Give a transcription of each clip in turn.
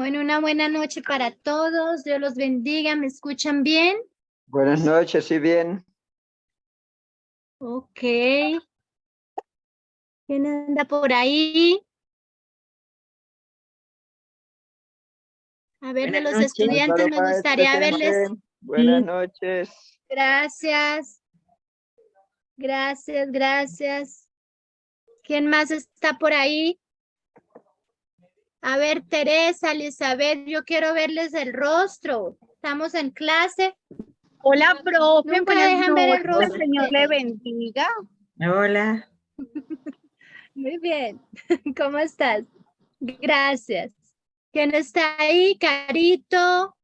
Bueno, una buena noche para todos. Dios los bendiga. ¿Me escuchan bien? Buenas noches, sí, bien. Ok. ¿Quién anda por ahí? A ver, de Buenas los noches. estudiantes Álvaro me Páez gustaría verles. presente. Buenas noches. Gracias. Gracias, gracias. ¿Quién más está por ahí? A ver, Teresa, Elizabeth, yo quiero verles el rostro. Estamos en clase. Hola, profe, Nunca buenas dejan ver el noches, rostro. Señor le bendiga. Hola. Muy bien. ¿Cómo estás? Gracias. ¿Quién está ahí? Carito,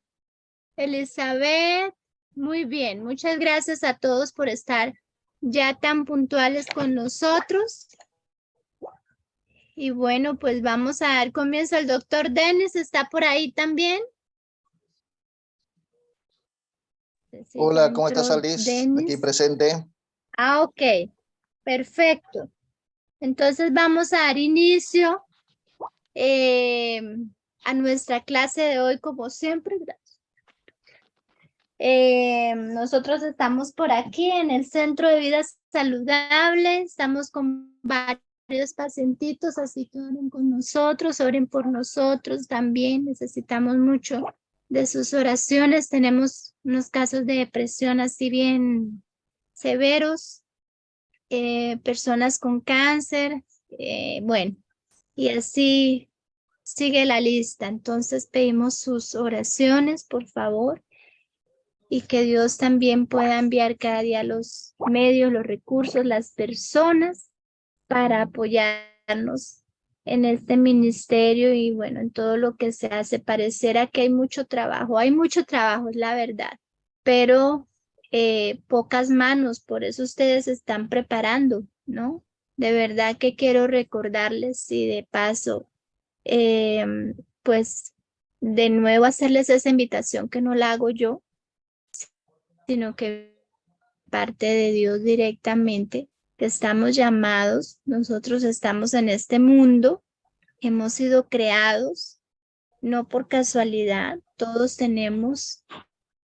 Elizabeth. Muy bien. Muchas gracias a todos por estar ya tan puntuales con nosotros. Y bueno, pues vamos a dar comienzo. El doctor Dennis está por ahí también. Sí, Hola, ya ¿cómo estás, entró Alice? Aquí Dennis. presente. Ah, ok. Perfecto. Entonces vamos a dar inicio a nuestra clase de hoy, como siempre. Nosotros estamos por aquí en el Centro de Vida Saludable. Estamos con varios pacientitos, así que oren con nosotros, oren por nosotros también. Necesitamos mucho de sus oraciones. Tenemos unos casos de depresión así bien severos, personas con cáncer, bueno, y así sigue la lista. Entonces pedimos sus oraciones, por favor, y que Dios también pueda enviar cada día los medios, los recursos, las personas para apoyarnos en este ministerio y bueno, en todo lo que se hace. Pareciera que hay mucho trabajo, es la verdad, pero pocas manos, por eso ustedes se están preparando, ¿no? De verdad que quiero recordarles y de paso, pues de nuevo hacerles esa invitación que no la hago yo, sino que parte de Dios directamente, que estamos llamados, nosotros estamos en este mundo, hemos sido creados, no por casualidad, todos tenemos,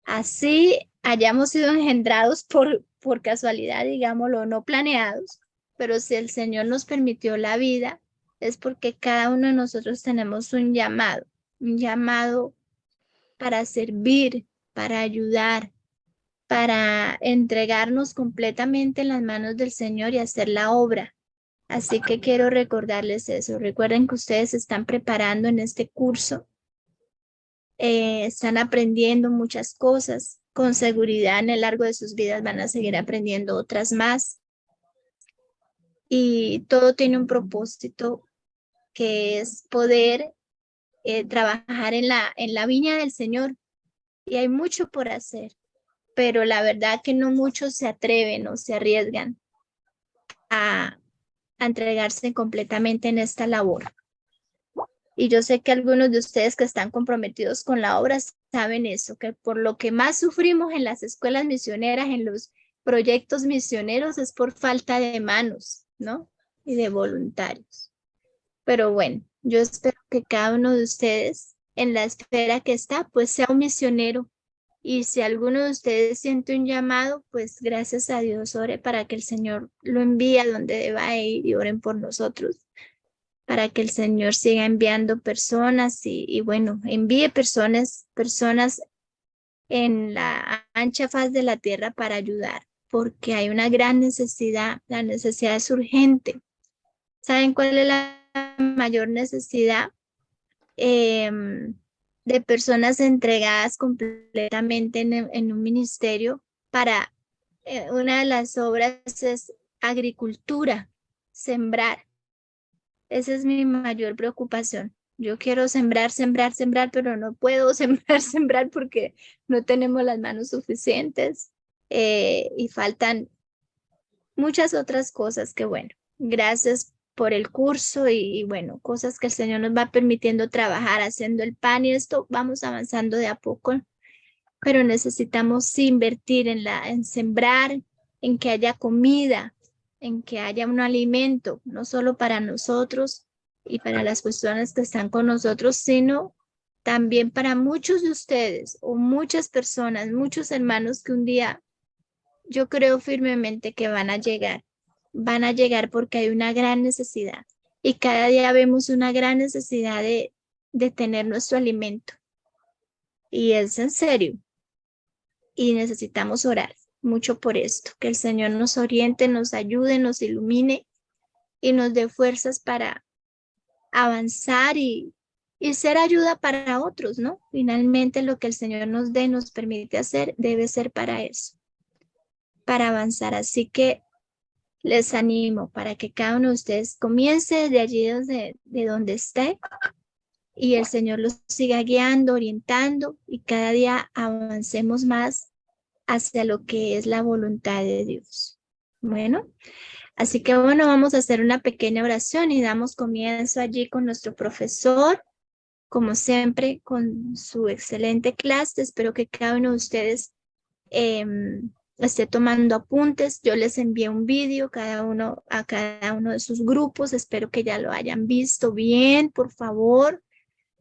así hayamos sido engendrados por casualidad, digámoslo, no planeados, pero si el Señor nos permitió la vida, es porque cada uno de nosotros tenemos un llamado para servir, para ayudar, para entregarnos completamente en las manos del Señor y hacer la obra. Así que quiero recordarles eso. Recuerden que ustedes se están preparando en este curso, están aprendiendo muchas cosas. Con seguridad en el largo de sus vidas van a seguir aprendiendo otras más. Y todo tiene un propósito que es poder trabajar en la viña del Señor. Y hay mucho por hacer, pero la verdad que no muchos se atreven o se arriesgan a entregarse completamente en esta labor. Y yo sé que algunos de ustedes que están comprometidos con la obra saben eso, que por lo que más sufrimos en las escuelas misioneras, en los proyectos misioneros, es por falta de manos, ¿no? Y de voluntarios. Pero bueno, yo espero que cada uno de ustedes en la esfera que está, pues sea un misionero. Y si alguno de ustedes siente un llamado, pues gracias a Dios, ore para que el Señor lo envíe a donde deba ir y oren por nosotros, para que el Señor siga enviando personas y bueno, envíe personas en la ancha faz de la tierra para ayudar, porque hay una gran necesidad, la necesidad es urgente. ¿Saben cuál es la mayor necesidad? De personas entregadas completamente en un ministerio para una de las obras es agricultura, sembrar. Esa es mi mayor preocupación. Yo quiero sembrar, sembrar, sembrar, pero no puedo sembrar, sembrar porque no tenemos las manos suficientes y faltan muchas otras cosas que bueno, gracias por el curso y bueno, cosas que el Señor nos va permitiendo trabajar haciendo el pan y esto vamos avanzando de a poco, pero necesitamos sí invertir en sembrar, en que haya comida, en que haya un alimento, no solo para nosotros y para las personas que están con nosotros, sino también para muchos de ustedes o muchas personas, muchos hermanos que un día yo creo firmemente que van a llegar porque hay una gran necesidad y cada día vemos una gran necesidad de tener nuestro alimento y es en serio y necesitamos orar mucho por esto, que el Señor nos oriente, nos ayude, nos ilumine y nos dé fuerzas para avanzar y ser ayuda para otros, ¿no? Finalmente lo que el Señor nos dé, nos permite hacer, debe ser para eso, para avanzar. Así que les animo para que cada uno de ustedes comience de allí de donde esté y el Señor los siga guiando, orientando y cada día avancemos más hacia lo que es la voluntad de Dios. Bueno, así que bueno, vamos a hacer una pequeña oración y damos comienzo allí con nuestro profesor, como siempre, con su excelente clase. Espero que cada uno de ustedes esté tomando apuntes. Yo les envié un vídeo a cada uno de sus grupos. Espero que ya lo hayan visto bien. Por favor,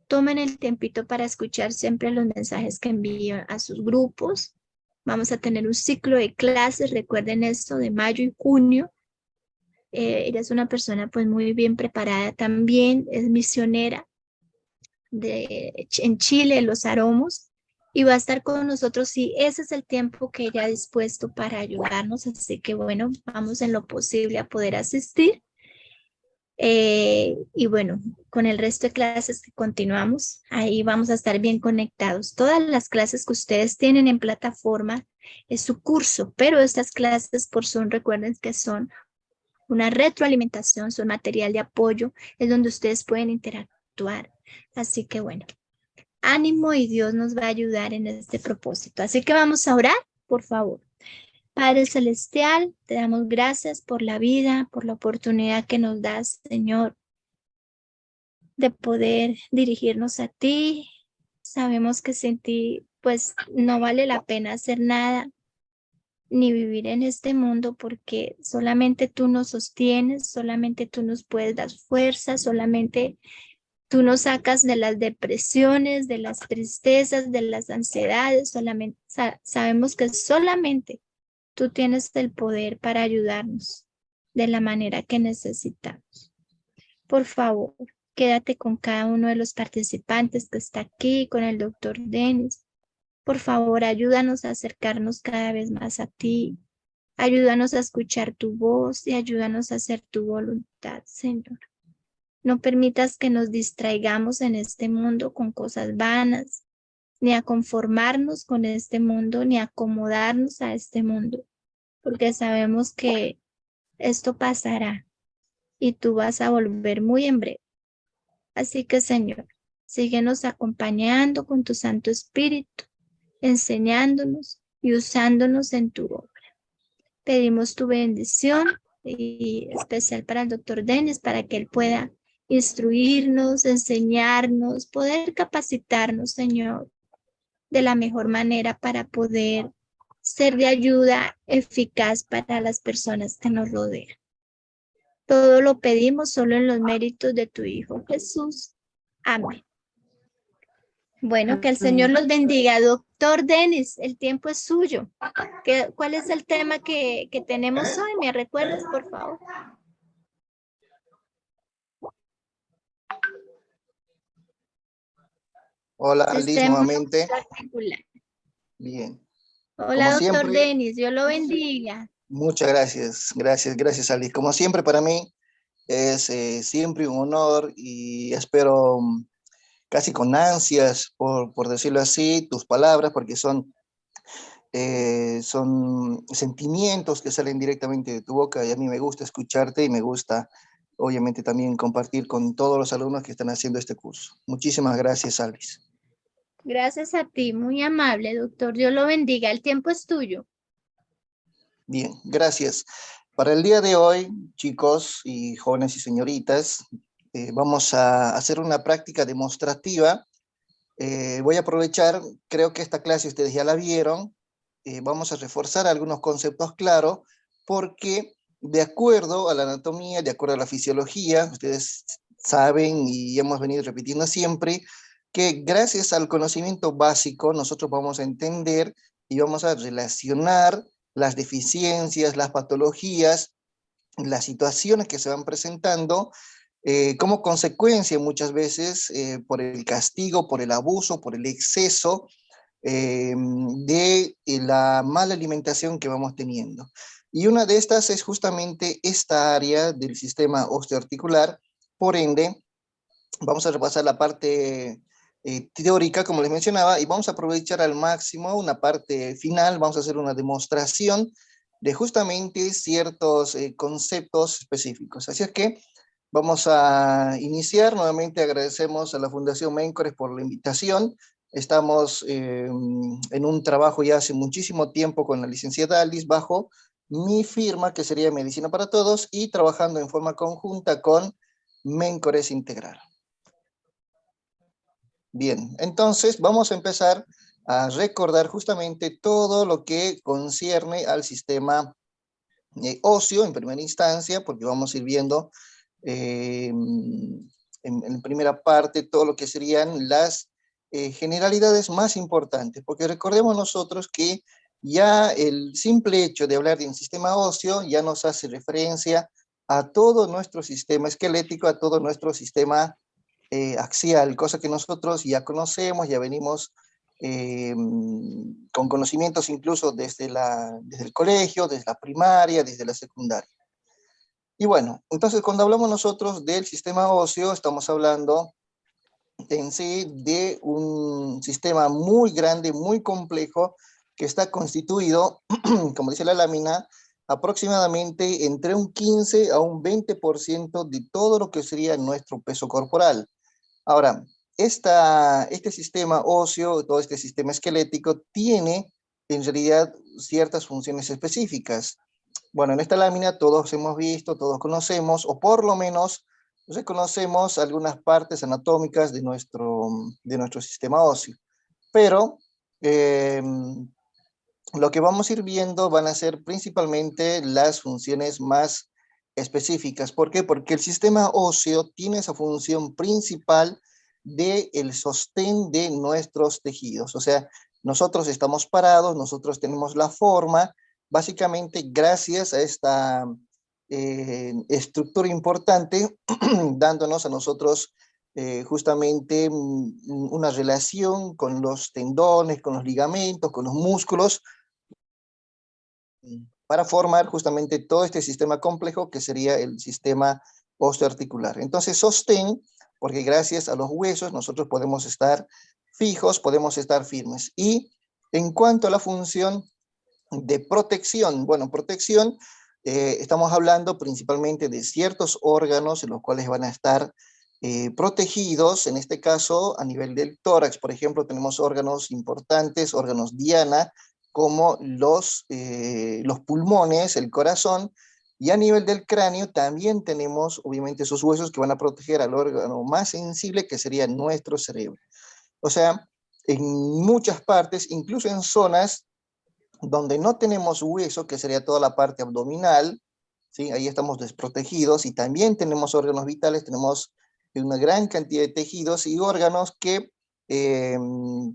tomen el tiempito para escuchar siempre los mensajes que envío a sus grupos. Vamos a tener un ciclo de clases, recuerden esto, de mayo y junio. Ella es una persona pues muy bien preparada también, es misionera en Chile, Los Aromos, y va a estar con nosotros y ese es el tiempo que ella ha dispuesto para ayudarnos, así que bueno, vamos en lo posible a poder asistir. Y bueno, con el resto de clases que continuamos, ahí vamos a estar bien conectados. Todas las clases que ustedes tienen en plataforma es su curso, pero estas clases por Zoom, recuerden que son una retroalimentación, son material de apoyo, es donde ustedes pueden interactuar. Así que bueno, ánimo y Dios nos va a ayudar en este propósito. Así que vamos a orar, por favor. Padre Celestial, te damos gracias por la vida, por la oportunidad que nos das, Señor, de poder dirigirnos a ti. Sabemos que sin ti, pues, no vale la pena hacer nada, ni vivir en este mundo, porque solamente tú nos sostienes, solamente tú nos puedes dar fuerza, solamente tú nos sacas de las depresiones, de las tristezas, de las ansiedades, solamente sabemos que solamente tú tienes el poder para ayudarnos de la manera que necesitamos. Por favor, quédate con cada uno de los participantes que está aquí, con el doctor Dennis. Por favor, ayúdanos a acercarnos cada vez más a ti. Ayúdanos a escuchar tu voz y ayúdanos a hacer tu voluntad, Señor. No permitas que nos distraigamos en este mundo con cosas vanas, ni a conformarnos con este mundo, ni a acomodarnos a este mundo, porque sabemos que esto pasará y tú vas a volver muy en breve. Así que, Señor, síguenos acompañando con tu Santo Espíritu, enseñándonos y usándonos en tu obra. Pedimos tu bendición y especial para el doctor Dennis, para que él pueda instruirnos, enseñarnos, poder capacitarnos, Señor, de la mejor manera para poder ser de ayuda eficaz para las personas que nos rodean. Todo lo pedimos solo en los méritos de tu Hijo Jesús. Amén. Bueno, que el Señor los bendiga. Doctor Dennis, el tiempo es suyo. ¿Cuál es el tema que tenemos hoy? ¿Me recuerdas, por favor? Hola, Liz, Sistema nuevamente. articular. Bien. Hola, Como doctor siempre, Dennis, Dios lo bendiga. muchas gracias. Gracias, Alice. Como siempre, para mí es siempre un honor y espero casi con ansias, por decirlo así, tus palabras, porque son sentimientos que salen directamente de tu boca y a mí me gusta escucharte y me gusta, obviamente, también compartir con todos los alumnos que están haciendo este curso. Muchísimas gracias, Alice. Gracias a ti, muy amable, doctor. Dios lo bendiga. El tiempo es tuyo. Bien, gracias. Para el día de hoy, chicos y jóvenes y señoritas, vamos a hacer una práctica demostrativa. Voy a aprovechar, creo que esta clase ustedes ya la vieron, vamos a reforzar algunos conceptos claros, porque de acuerdo a la anatomía, de acuerdo a la fisiología, ustedes saben y hemos venido repitiendo siempre, que gracias al conocimiento básico nosotros vamos a entender y vamos a relacionar las deficiencias, las patologías, las situaciones que se van presentando como consecuencia muchas veces por el castigo, por el abuso, por el exceso de la mala alimentación que vamos teniendo. Y una de estas es justamente esta área del sistema osteoarticular. Por ende, vamos a repasar la parte teórica, como les mencionaba, y vamos a aprovechar al máximo una parte final. Vamos a hacer una demostración de justamente ciertos conceptos específicos. Así es que vamos a iniciar. Nuevamente agradecemos a la Fundación Méncores por la invitación. Estamos en un trabajo ya hace muchísimo tiempo con la licenciada Alice bajo mi firma, que sería Medicina para Todos, y trabajando en forma conjunta con Méncores Integral. Bien, entonces vamos a empezar a recordar justamente todo lo que concierne al sistema óseo en primera instancia, porque vamos a ir viendo en primera parte todo lo que serían las generalidades más importantes, porque recordemos nosotros que ya el simple hecho de hablar de un sistema óseo ya nos hace referencia a todo nuestro sistema esquelético, a todo nuestro sistema axial, cosa que nosotros ya conocemos, ya venimos con conocimientos incluso desde el colegio, desde la primaria, desde la secundaria. Y bueno, entonces cuando hablamos nosotros del sistema óseo, estamos hablando en sí de un sistema muy grande, muy complejo, que está constituido, como dice la lámina, aproximadamente entre un 15 a un 20% de todo lo que sería nuestro peso corporal. Ahora, este sistema óseo, todo este sistema esquelético, tiene en realidad ciertas funciones específicas. Bueno, en esta lámina todos hemos visto, todos conocemos, o por lo menos reconocemos algunas partes anatómicas de nuestro sistema óseo. Pero lo que vamos a ir viendo van a ser principalmente las funciones más específicas. ¿Por qué? Porque el sistema óseo tiene esa función principal del sostén de nuestros tejidos. O sea, nosotros estamos parados, nosotros tenemos la forma, básicamente gracias a esta estructura importante, dándonos a nosotros justamente una relación con los tendones, con los ligamentos, con los músculos, para formar justamente todo este sistema complejo que sería el sistema osteoarticular. Entonces, sostén, porque gracias a los huesos nosotros podemos estar fijos, podemos estar firmes. Y en cuanto a la función de protección, bueno, protección, estamos hablando principalmente de ciertos órganos en los cuales van a estar protegidos, en este caso a nivel del tórax. Por ejemplo, tenemos órganos importantes, órganos diana, como los pulmones, el corazón, y a nivel del cráneo también tenemos obviamente esos huesos que van a proteger al órgano más sensible, que sería nuestro cerebro. O sea, en muchas partes, incluso en zonas donde no tenemos hueso, que sería toda la parte abdominal, ¿sí? Ahí estamos desprotegidos, y también tenemos órganos vitales, tenemos una gran cantidad de tejidos y órganos que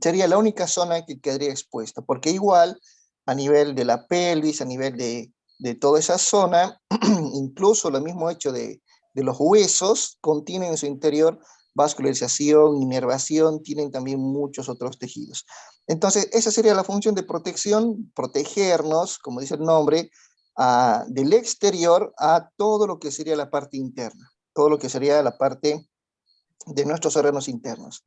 sería la única zona que quedaría expuesta, porque igual a nivel de la pelvis, a nivel de toda esa zona, incluso lo mismo hecho de los huesos, contienen en su interior vascularización, inervación, tienen también muchos otros tejidos. Entonces, esa sería la función de protección, protegernos, como dice el nombre, del exterior a todo lo que sería la parte interna, todo lo que sería la parte de nuestros órganos internos.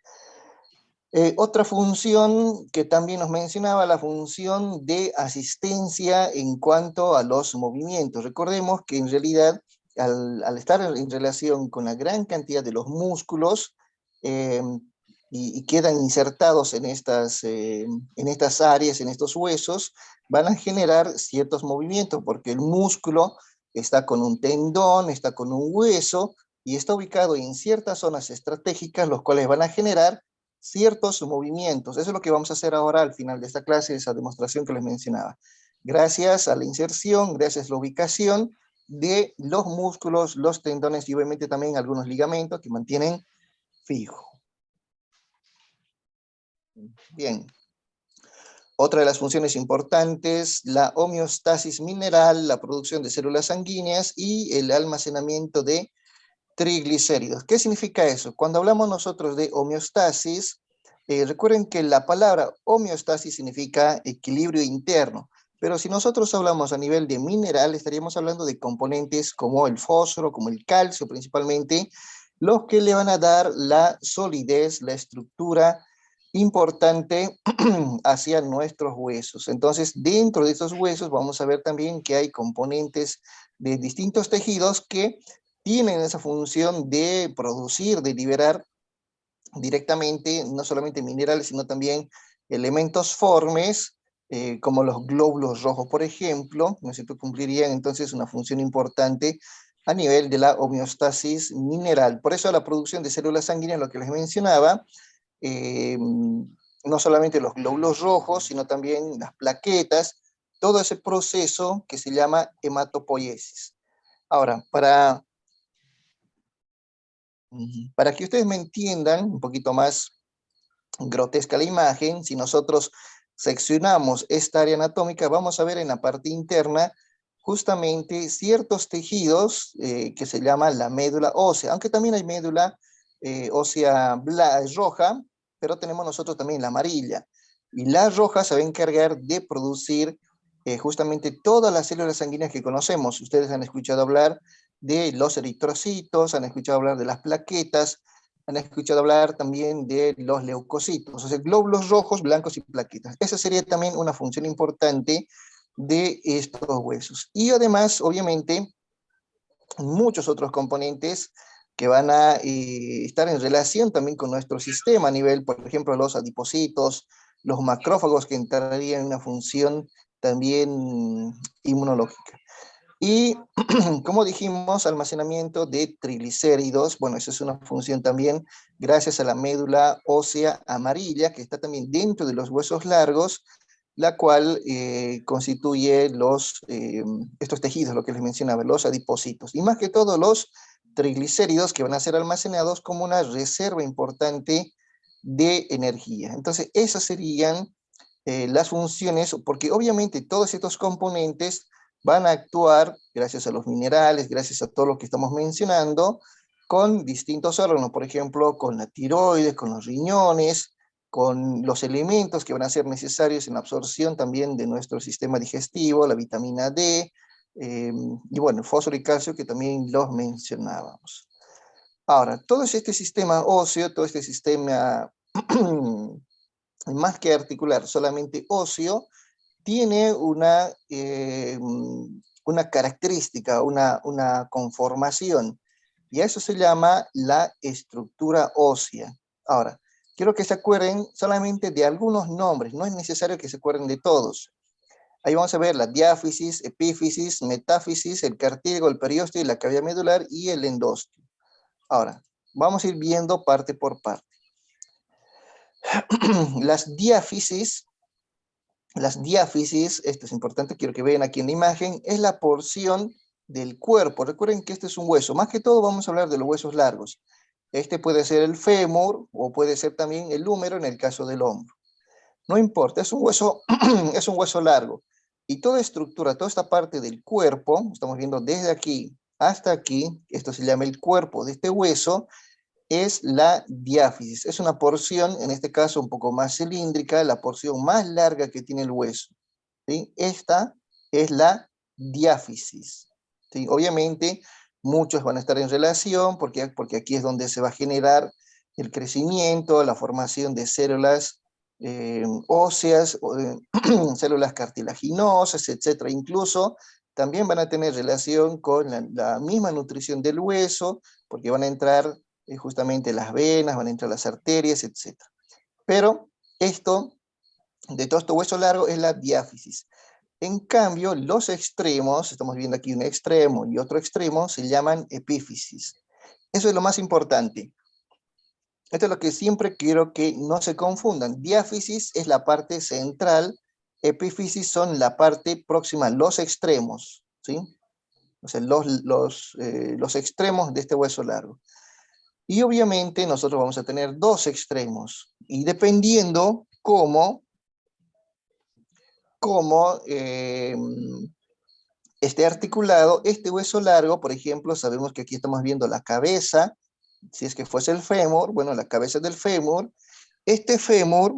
Otra función que también nos mencionaba, la función de asistencia en cuanto a los movimientos. Recordemos que en realidad, al estar en relación con la gran cantidad de los músculos, y quedan insertados en estas áreas, en estos huesos, van a generar ciertos movimientos, porque el músculo está con un tendón, está con un hueso, y está ubicado en ciertas zonas estratégicas, los cuales van a generar ciertos movimientos. Eso es lo que vamos a hacer ahora al final de esta clase, esa demostración que les mencionaba. Gracias a la inserción, gracias a la ubicación de los músculos, los tendones y obviamente también algunos ligamentos que mantienen fijo. Bien. Otra de las funciones importantes, la homeostasis mineral, la producción de células sanguíneas y el almacenamiento de triglicéridos. ¿Qué significa eso? Cuando hablamos nosotros de homeostasis, recuerden que la palabra homeostasis significa equilibrio interno, pero si nosotros hablamos a nivel de mineral, estaríamos hablando de componentes como el fósforo, como el calcio principalmente, los que le van a dar la solidez, la estructura importante hacia nuestros huesos. Entonces, dentro de estos huesos vamos a ver también que hay componentes de distintos tejidos que tienen esa función de producir, de liberar directamente, no solamente minerales, sino también elementos formes, como los glóbulos rojos, por ejemplo, ¿no es cierto? Cumplirían entonces una función importante a nivel de la homeostasis mineral. Por eso la producción de células sanguíneas, lo que les mencionaba, no solamente los glóbulos rojos, sino también las plaquetas, todo ese proceso que se llama hematopoiesis. Ahora, para que ustedes me entiendan un poquito más grotesca la imagen, si nosotros seccionamos esta área anatómica, vamos a ver en la parte interna justamente ciertos tejidos que se llama la médula ósea, aunque también hay médula ósea roja, pero tenemos nosotros también la amarilla. Y la roja se va a encargar de producir justamente todas las células sanguíneas que conocemos. Ustedes han escuchado hablar de los eritrocitos, han escuchado hablar de las plaquetas, han escuchado hablar también de los leucocitos, o sea, glóbulos rojos, blancos y plaquetas. Esa sería también una función importante de estos huesos. Y además, obviamente, muchos otros componentes que van a estar en relación también con nuestro sistema a nivel, por ejemplo, los adipocitos, los macrófagos que entrarían en una función también inmunológica. Y como dijimos, almacenamiento de triglicéridos, bueno, esa es una función también gracias a la médula ósea amarilla, que está también dentro de los huesos largos, la cual constituye estos tejidos, lo que les mencionaba, los adipocitos, y más que todo los triglicéridos que van a ser almacenados como una reserva importante de energía. Entonces, esas serían las funciones, porque obviamente todos estos componentes van a actuar, gracias a los minerales, gracias a todo lo que estamos mencionando, con distintos órganos, por ejemplo, con la tiroides, con los riñones, con los elementos que van a ser necesarios en la absorción también de nuestro sistema digestivo, la vitamina D, y bueno, el fósforo y calcio que también los mencionábamos. Ahora, todo este sistema óseo, todo este sistema más que articular, solamente óseo, tiene una característica, una conformación, y a eso se llama la estructura ósea. Ahora, quiero que se acuerden solamente de algunos nombres, no es necesario que se acuerden de todos. Ahí vamos a ver la diáfisis, epífisis, metáfisis, el cartílago, el periósteo, la cavidad medular y el endostio. Ahora, vamos a ir viendo parte por parte. Las diáfisis, esto es importante, quiero que vean aquí en la imagen, es la porción del cuerpo. Recuerden que este es un hueso. Más que todo vamos a hablar de los huesos largos. Este puede ser el fémur o puede ser también el húmero en el caso del hombro. No importa, es un hueso, es un hueso largo. Y toda estructura, toda esta parte del cuerpo, estamos viendo desde aquí hasta aquí, esto se llama el cuerpo de este hueso, es la diáfisis. Es una porción, en este caso un poco más cilíndrica, la porción más larga que tiene el hueso, ¿sí? Esta es la diáfisis, ¿sí? Obviamente, muchos van a estar en relación, porque aquí es donde se va a generar el crecimiento, la formación de células óseas, células cartilaginosas, etcétera. Incluso también van a tener relación con la misma nutrición del hueso, porque van a entrar justamente las venas, van a entrar las arterias, etc. Pero esto, de todo este hueso largo, es la diáfisis. En cambio, los extremos, estamos viendo aquí un extremo y otro extremo, se llaman epífisis. Eso es lo más importante. Esto es lo que siempre quiero que no se confundan. Diáfisis es la parte central, epífisis son la parte próxima, los extremos, ¿sí? O sea, los extremos de este hueso largo. Y obviamente nosotros vamos a tener dos extremos. Y dependiendo cómo esté articulado, este hueso largo, por ejemplo, sabemos que aquí estamos viendo la cabeza, si es que fuese el fémur, bueno, la cabeza del fémur, este fémur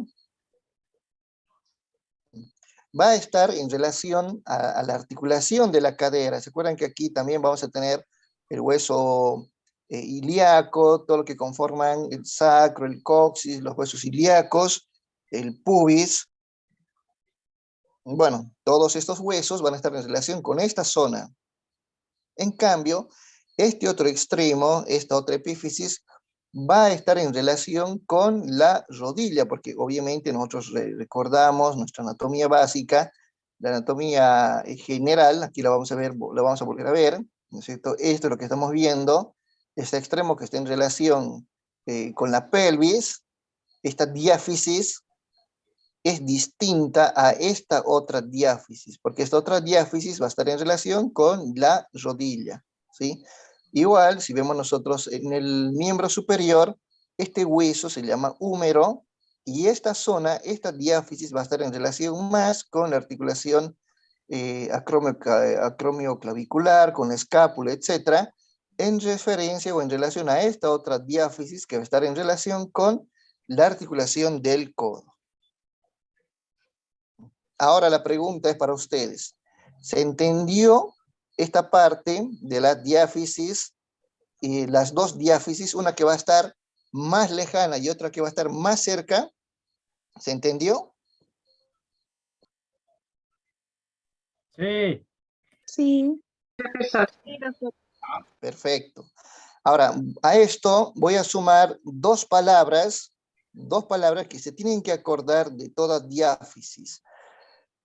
va a estar en relación a la articulación de la cadera. ¿Se acuerdan que aquí también vamos a tener el hueso ilíaco, todo lo que conforman el sacro, el coxis, los huesos ilíacos, el pubis? Bueno, todos estos huesos van a estar en relación con esta zona. En cambio, este otro extremo, esta otra epífisis, va a estar en relación con la rodilla, porque obviamente nosotros recordamos nuestra anatomía básica, la anatomía general, aquí la vamos a ver, la vamos a volver a ver, ¿no es cierto? Esto es lo que estamos viendo, este extremo que está en relación con la pelvis, esta diáfisis es distinta a esta otra diáfisis, porque esta otra diáfisis va a estar en relación con la rodilla, ¿sí? Igual, si vemos nosotros en el miembro superior, este hueso se llama húmero, y esta zona, esta diáfisis va a estar en relación más con la articulación acromioclavicular, con la escápula, etcétera, en referencia o en relación a esta otra diáfisis que va a estar en relación con la articulación del codo. Ahora la pregunta es para ustedes. ¿Se entendió esta parte de la diáfisis y las dos diáfisis, una que va a estar más lejana y otra que va a estar más cerca? ¿Se entendió? Sí. Sí. Perfecto. Ahora, a esto voy a sumar dos palabras que se tienen que acordar de toda diáfisis.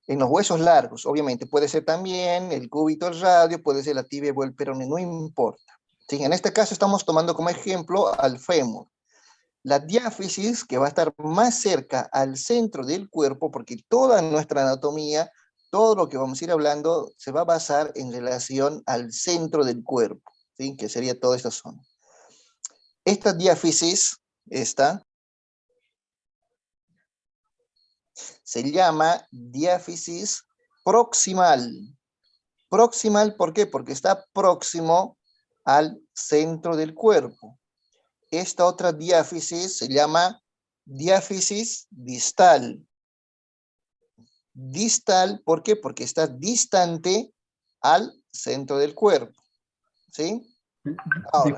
En los huesos largos, obviamente, puede ser también el cúbito, el radio, puede ser la tibia o el peroné, no importa. ¿Sí? En este caso estamos tomando como ejemplo al fémur. La diáfisis, que va a estar más cerca al centro del cuerpo, porque toda nuestra anatomía, todo lo que vamos a ir hablando, se va a basar en relación al centro del cuerpo, ¿sí? Que sería toda esta zona. Esta diáfisis, esta, se llama diáfisis proximal. Proximal, ¿por qué? Porque está próximo al centro del cuerpo. Esta otra diáfisis se llama diáfisis distal. Distal, ¿por qué? Porque está distante al centro del cuerpo. ¿Sí? Ahora,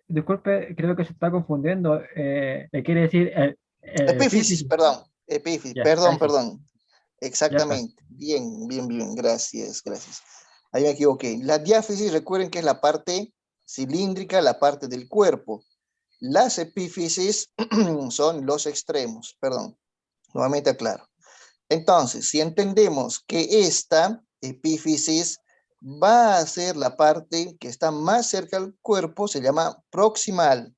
Disculpe, creo que se está confundiendo. Quiere decir epífisis, epífisis. perdón. Epífisis, Ya, perdón, gracias. perdón. Ya está. Exactamente. Bien, bien, bien. Gracias, gracias. Ahí me equivoqué. La diáfisis, recuerden que es la parte cilíndrica, la parte del cuerpo. Las epífisis son los extremos. Perdón, nuevamente aclaro. Entonces, si entendemos que esta epífisis va a ser la parte que está más cerca al cuerpo, se llama proximal.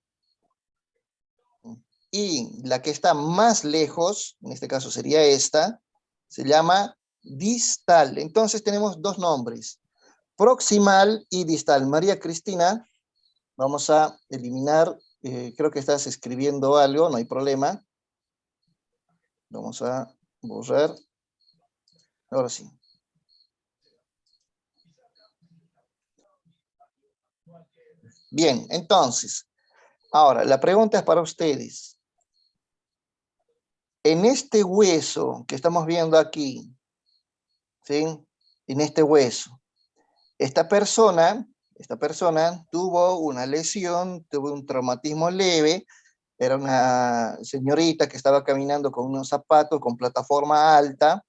Y la que está más lejos, en este caso sería esta, se llama distal. Entonces tenemos dos nombres, proximal y distal. María Cristina, vamos a eliminar, creo que estás escribiendo algo, no hay problema. Vamos a borrar. Ahora sí. Bien, entonces, ahora la pregunta es para ustedes. En este hueso que estamos viendo aquí, ¿sí? En este hueso, esta persona tuvo una lesión, tuvo un traumatismo leve, era una señorita que estaba caminando con unos zapatos con plataforma alta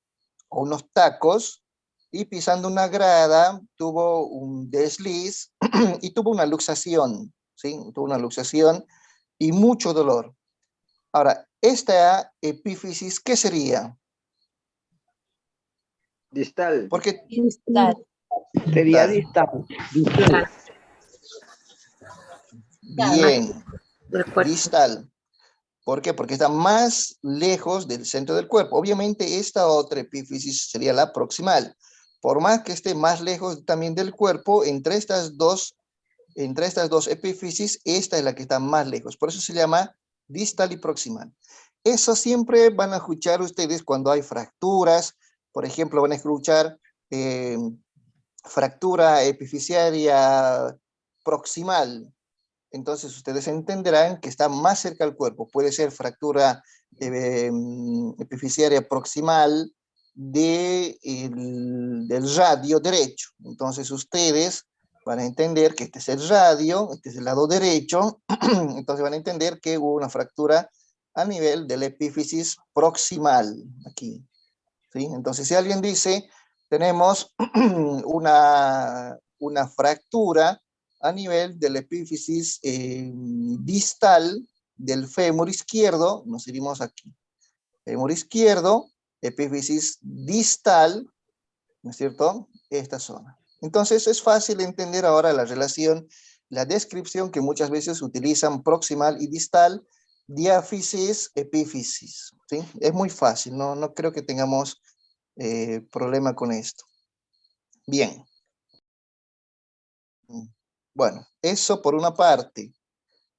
o unos tacos y pisando una grada tuvo un desliz y tuvo una luxación, ¿sí? Tuvo una luxación y mucho dolor. Ahora, esta epífisis, ¿qué sería? Distal. Porque Distal. Sería distal. distal. Bien, distal. ¿Por qué? Porque está más lejos del centro del cuerpo. Obviamente esta otra epífisis sería la proximal. Por más que esté más lejos también del cuerpo, entre estas dos entre estas dos epífisis, esta es la que está más lejos. Por eso se llama distal y proximal. Eso siempre van a escuchar ustedes cuando hay fracturas. Por ejemplo, van a escuchar fractura epifisiaria proximal. Entonces ustedes entenderán que está más cerca al cuerpo. Puede ser fractura epifisiaria proximal del radio derecho. Entonces ustedes van a entender que este es el radio, este es el lado derecho, entonces van a entender que hubo una fractura a nivel de la epífisis proximal, aquí. ¿Sí? Entonces si alguien dice, tenemos una fractura a nivel de la epífisis distal del fémur izquierdo, nos iríamos aquí. Fémur izquierdo, epífisis distal, ¿no es cierto? Esta zona. Entonces es fácil entender ahora la relación, la descripción que muchas veces utilizan proximal y distal, diáfisis, epífisis. ¿Sí? Es muy fácil, no creo que tengamos problema con esto. Bien. Bueno, eso por una parte.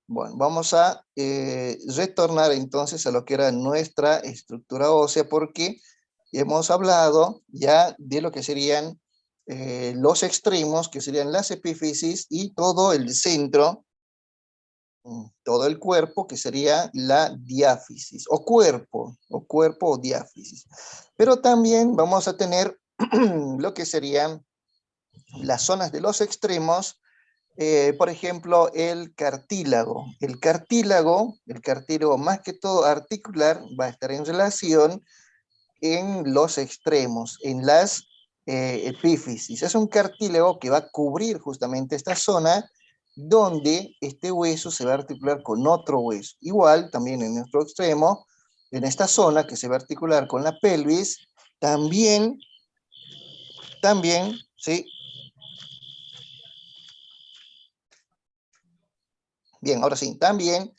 Bueno, vamos a retornar entonces a lo que era nuestra estructura ósea, porque hemos hablado ya de lo que serían los extremos, que serían las epífisis, y todo el centro, todo el cuerpo, que sería la diáfisis, o cuerpo o diáfisis. Pero también vamos a tener lo que serían las zonas de los extremos. Por ejemplo, el cartílago. El cartílago más que todo articular, va a estar en relación en los extremos, en las epífisis. Es un cartílago que va a cubrir justamente esta zona donde este hueso se va a articular con otro hueso. Igual, también en nuestro extremo, en esta zona que se va a articular con la pelvis, también, ¿sí? Bien, ahora sí, también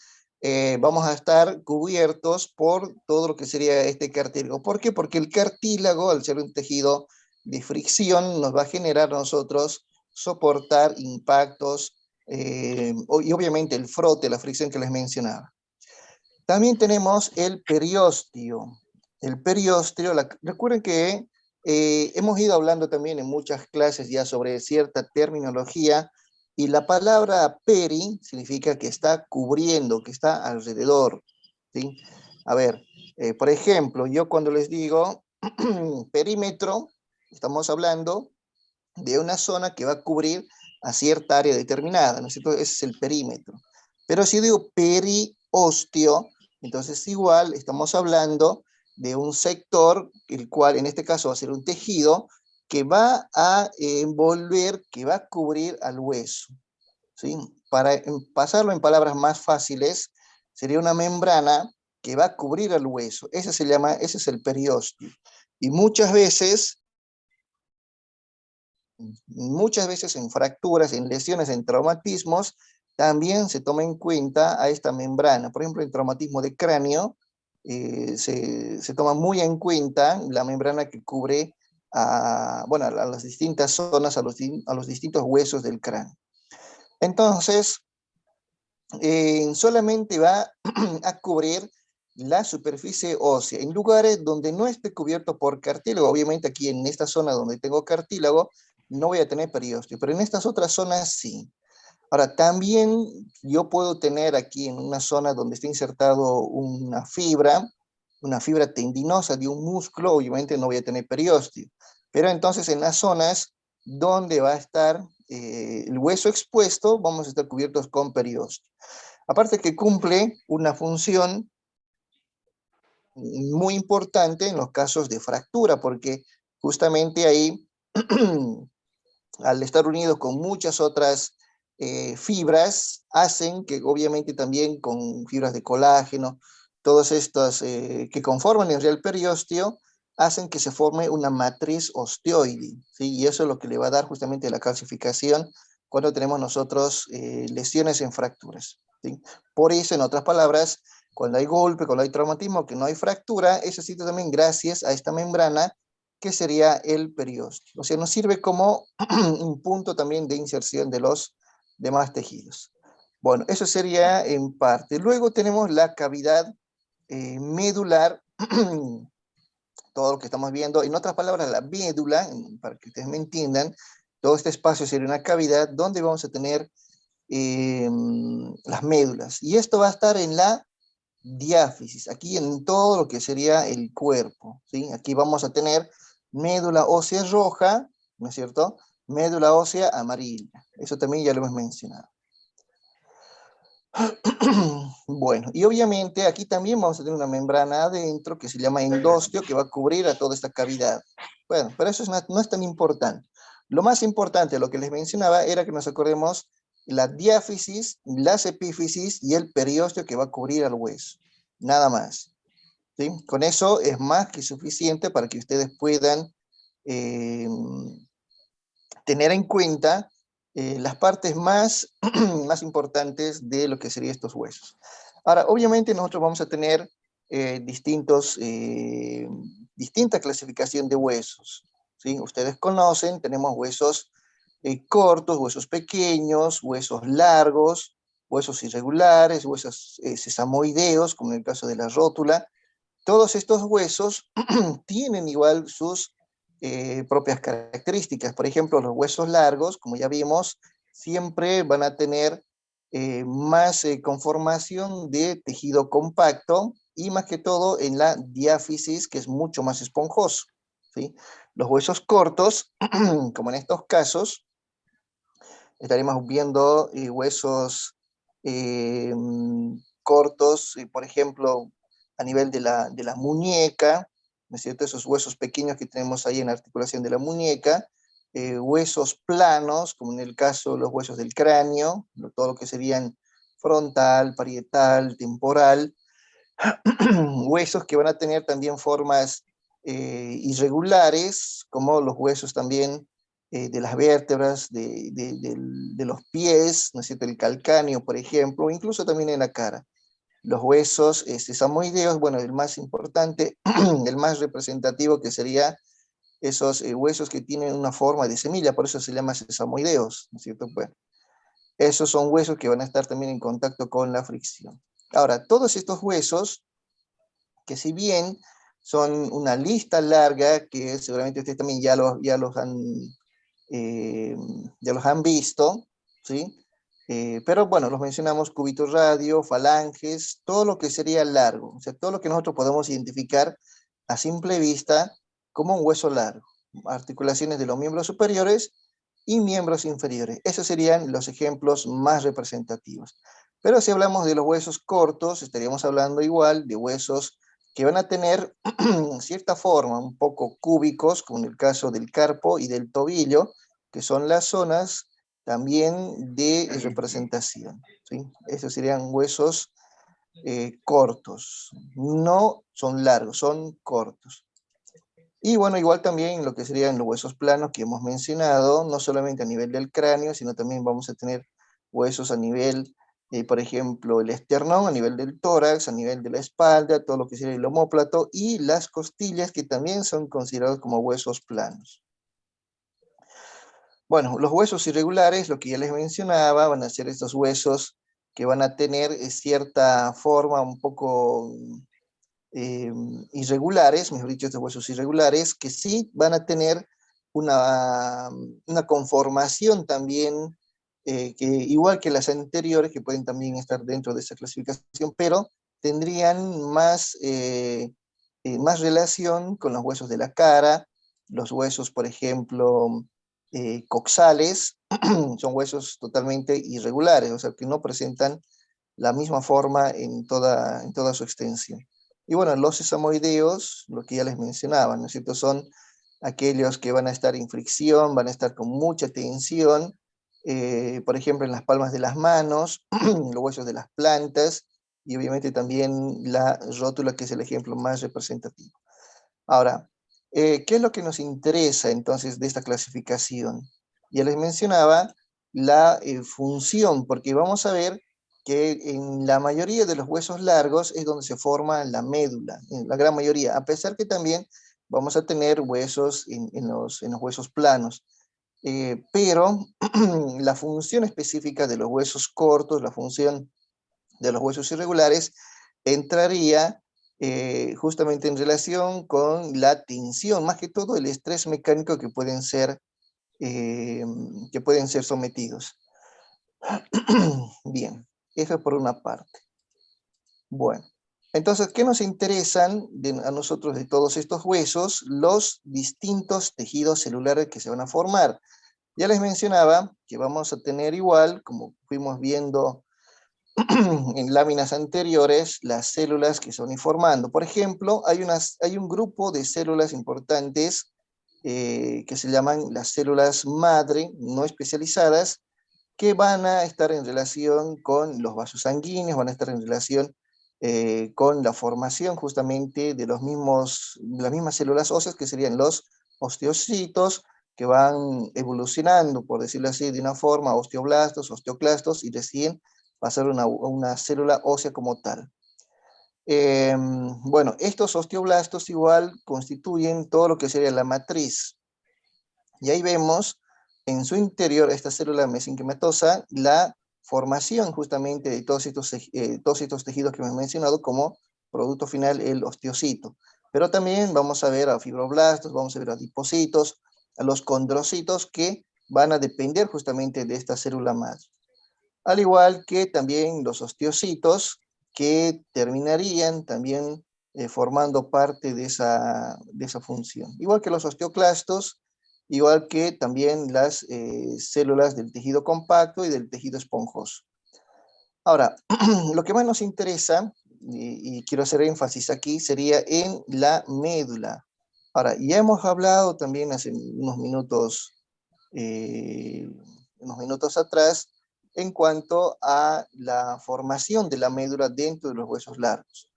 vamos a estar cubiertos por todo lo que sería este cartílago. ¿Por qué? Porque el cartílago, al ser un tejido de fricción, nos va a generar a nosotros soportar impactos y obviamente el frote, la fricción que les mencionaba. También tenemos el periósteo. El periósteo, recuerden que hemos ido hablando también en muchas clases ya sobre cierta terminología, y la palabra peri significa que está cubriendo, que está alrededor, ¿sí? A ver, por ejemplo, yo cuando les digo perímetro, estamos hablando de una zona que va a cubrir a cierta área determinada, ¿no es cierto? Ese es el perímetro. Pero si digo periósteo, entonces igual estamos hablando de un sector, el cual en este caso va a ser un tejido, que va a envolver, que va a cubrir al hueso, ¿sí? Para pasarlo en palabras más fáciles, sería una membrana que va a cubrir al hueso. Ese es el periósteo. Y muchas veces en fracturas, en lesiones, en traumatismos, también se toma en cuenta a esta membrana. Por ejemplo, en traumatismo de cráneo, se toma muy en cuenta la membrana que cubre a las distintas zonas, a los distintos huesos del cráneo. Entonces, solamente va a cubrir la superficie ósea. En lugares donde no esté cubierto por cartílago, obviamente aquí en esta zona donde tengo cartílago, no voy a tener periósteo, pero en estas otras zonas sí. Ahora, también yo puedo tener aquí en una zona donde está insertado una fibra tendinosa de un músculo, obviamente no voy a tener periósteo. Pero entonces en las zonas donde va a estar el hueso expuesto, vamos a estar cubiertos con periósteo. Aparte que cumple una función muy importante en los casos de fractura, porque justamente ahí, al estar unidos con muchas otras fibras, hacen que obviamente también con fibras de colágeno, todas estas que conforman el real periósteo, hacen que se forme una matriz osteoide, ¿sí? Y eso es lo que le va a dar justamente la calcificación cuando tenemos nosotros lesiones en fracturas, ¿sí? Por eso, en otras palabras, cuando hay golpe, cuando hay traumatismo, que no hay fractura, eso sí también gracias a esta membrana que sería el periósteo. O sea, nos sirve como un punto también de inserción de los demás tejidos. Bueno, eso sería en parte. Luego tenemos la cavidad medular, todo lo que estamos viendo. En otras palabras, la médula, para que ustedes me entiendan, todo este espacio sería una cavidad donde vamos a tener las médulas. Y esto va a estar en la diáfisis, aquí en todo lo que sería el cuerpo, ¿sí? Aquí vamos a tener médula ósea roja, ¿no es cierto? Médula ósea amarilla. Eso también ya lo hemos mencionado. Bueno, y obviamente aquí también vamos a tener una membrana adentro que se llama endosteo, que va a cubrir a toda esta cavidad. Bueno, pero eso no es tan importante. Lo más importante, lo que les mencionaba, era que nos acordemos la diáfisis, las epífisis y el periósteo que va a cubrir al hueso. Nada más. ¿Sí? Con eso es más que suficiente para que ustedes puedan tener en cuenta las partes más, más importantes de lo que serían estos huesos. Ahora, obviamente nosotros vamos a tener distinta clasificación de huesos, ¿sí? Ustedes conocen, tenemos huesos cortos, huesos pequeños, huesos largos, huesos irregulares, huesos sesamoideos, como en el caso de la rótula. Todos estos huesos tienen igual sus propias características. Por ejemplo, los huesos largos, como ya vimos, siempre van a tener más conformación de tejido compacto y más que todo en la diáfisis, que es mucho más esponjoso, ¿sí? Los huesos cortos, como en estos casos, estaremos viendo huesos cortos, por ejemplo, a nivel de la muñeca, ¿no es cierto? Esos huesos pequeños que tenemos ahí en la articulación de la muñeca, huesos planos, como en el caso de los huesos del cráneo, todo lo que serían frontal, parietal, temporal, huesos que van a tener también formas irregulares, como los huesos también de las vértebras, de los pies, ¿no es cierto? El calcáneo, por ejemplo, incluso también en la cara. Los huesos sesamoideos, bueno, el más importante, el más representativo que sería esos huesos que tienen una forma de semilla, por eso se llama sesamoideos, ¿no es cierto? Bueno, esos son huesos que van a estar también en contacto con la fricción. Ahora, todos estos huesos, que si bien son una lista larga, que seguramente ustedes también ya los han visto, ¿sí? Pero bueno, los mencionamos: cúbito radio, falanges, todo lo que sería largo, o sea, todo lo que nosotros podemos identificar a simple vista como un hueso largo, articulaciones de los miembros superiores y miembros inferiores. Esos serían los ejemplos más representativos. Pero si hablamos de los huesos cortos, estaríamos hablando igual de huesos que van a tener cierta forma, un poco cúbicos, como en el caso del carpo y del tobillo, que son las zonas también de representación, ¿sí? Esos serían huesos cortos, no son largos, son cortos. Y bueno, igual también lo que serían los huesos planos que hemos mencionado, no solamente a nivel del cráneo, sino también vamos a tener huesos a nivel, por ejemplo, el esternón, a nivel del tórax, a nivel de la espalda, todo lo que sería el omóplato, y las costillas, que también son considerados como huesos planos. Bueno, los huesos irregulares, lo que ya les mencionaba, van a ser estos huesos que van a tener cierta forma un poco irregulares, mejor dicho, estos huesos irregulares, que sí van a tener una conformación también, que igual que las anteriores, que pueden también estar dentro de esa clasificación, pero tendrían más relación con los huesos de la cara, los huesos, por ejemplo, coxales, son huesos totalmente irregulares, o sea, que no presentan la misma forma en toda su extensión. Y bueno, los sesamoideos, lo que ya les mencionaba, ¿no es cierto? Son aquellos que van a estar en fricción, van a estar con mucha tensión, por ejemplo, en las palmas de las manos, los huesos de las plantas, y obviamente también la rótula, que es el ejemplo más representativo. Ahora, ¿qué es lo que nos interesa entonces de esta clasificación? Ya les mencionaba la función, porque vamos a ver que en la mayoría de los huesos largos es donde se forma la médula, en la gran mayoría, a pesar que también vamos a tener huesos en los huesos planos. pero la función específica de los huesos cortos, la función de los huesos irregulares, entraría justamente en relación con la tensión, más que todo el estrés mecánico que pueden ser sometidos. Bien, eso es por una parte. Bueno, entonces, ¿qué nos interesan a nosotros de todos estos huesos? Los distintos tejidos celulares que se van a formar. Ya les mencionaba que vamos a tener igual, como fuimos viendo en láminas anteriores, las células que se van a ir formando. Por ejemplo, hay un grupo de células importantes que se llaman las células madre no especializadas, que van a estar en relación con los vasos sanguíneos, van a estar en relación con la formación justamente de las mismas células óseas, que serían los osteocitos, que van evolucionando, por decirlo así, de una forma, osteoblastos, osteoclastos, y recién va a ser una célula ósea como tal. Bueno, estos osteoblastos igual constituyen todo lo que sería la matriz. Y ahí vemos en su interior, esta célula mesenquimatosa, la formación justamente de todos estos tejidos que hemos mencionado como producto final el osteocito. Pero también vamos a ver a fibroblastos, vamos a ver a adipocitos, a los condrocitos que van a depender justamente de esta célula madre. Al igual que también los osteocitos que terminarían también formando parte de esa función. Igual que los osteoclastos, igual que también las células del tejido compacto y del tejido esponjoso. Ahora, lo que más nos interesa, y quiero hacer énfasis aquí, sería en la médula. Ahora, ya hemos hablado también hace unos minutos atrás en cuanto a la formación de la médula dentro de los huesos largos.